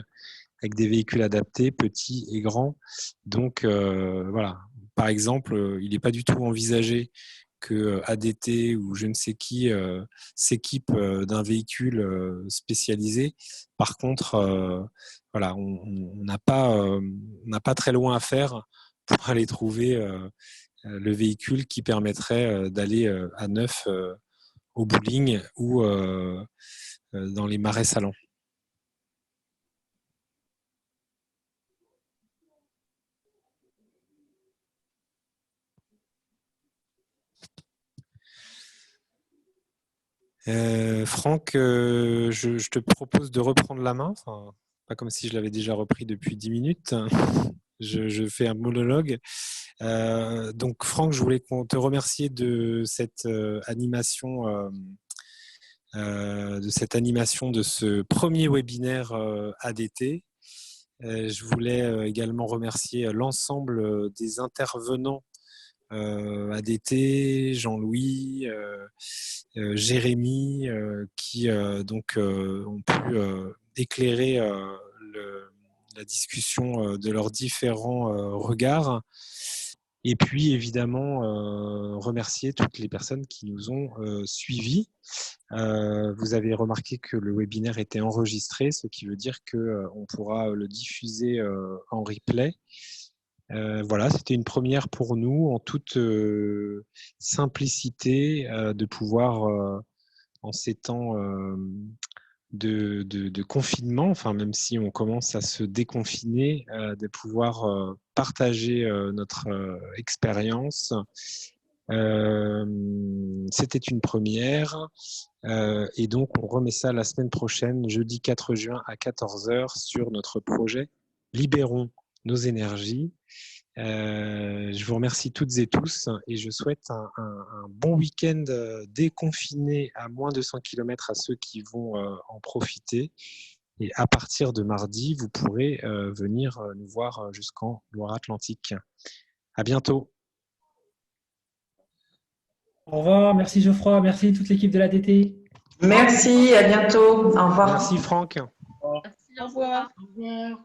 avec des véhicules adaptés, petits et grands. Donc, par exemple, il n'est pas du tout envisagé que ADT ou je ne sais qui s'équipe d'un véhicule spécialisé. Par contre, on n'a pas très loin à faire pour aller trouver le véhicule qui permettrait d'aller à neuf au bowling ou dans les marais salants. Franck, je te propose de reprendre la main, pas comme si je l'avais déjà repris depuis 10 minutes. Je fais un monologue. Donc Franck, je voulais te remercier de cette animation, de ce premier webinaire ADT. Je voulais également remercier l'ensemble des intervenants ADT, Jean-Louis, Jérémy, qui ont pu éclairer la discussion de leurs différents regards. Et puis évidemment remercier toutes les personnes qui nous ont suivis. Vous avez remarqué que le webinaire était enregistré, ce qui veut dire qu'on pourra le diffuser en replay. C'était une première pour nous, en toute simplicité, de pouvoir, en ces temps de confinement, même si on commence à se déconfiner, de pouvoir partager notre expérience. C'était une première, et donc on remet ça la semaine prochaine, jeudi 4 juin à 14h, sur notre projet Libérons nos énergies. Je vous remercie toutes et tous et je souhaite un bon week-end déconfiné à moins de 100 km à ceux qui vont en profiter. Et à partir de mardi, vous pourrez venir nous voir jusqu'en Loire-Atlantique. À bientôt. Au revoir, merci Geoffroy, merci toute l'équipe de l'ADT. Merci, à bientôt. Au revoir. Merci Franck. Merci, au revoir. Au revoir.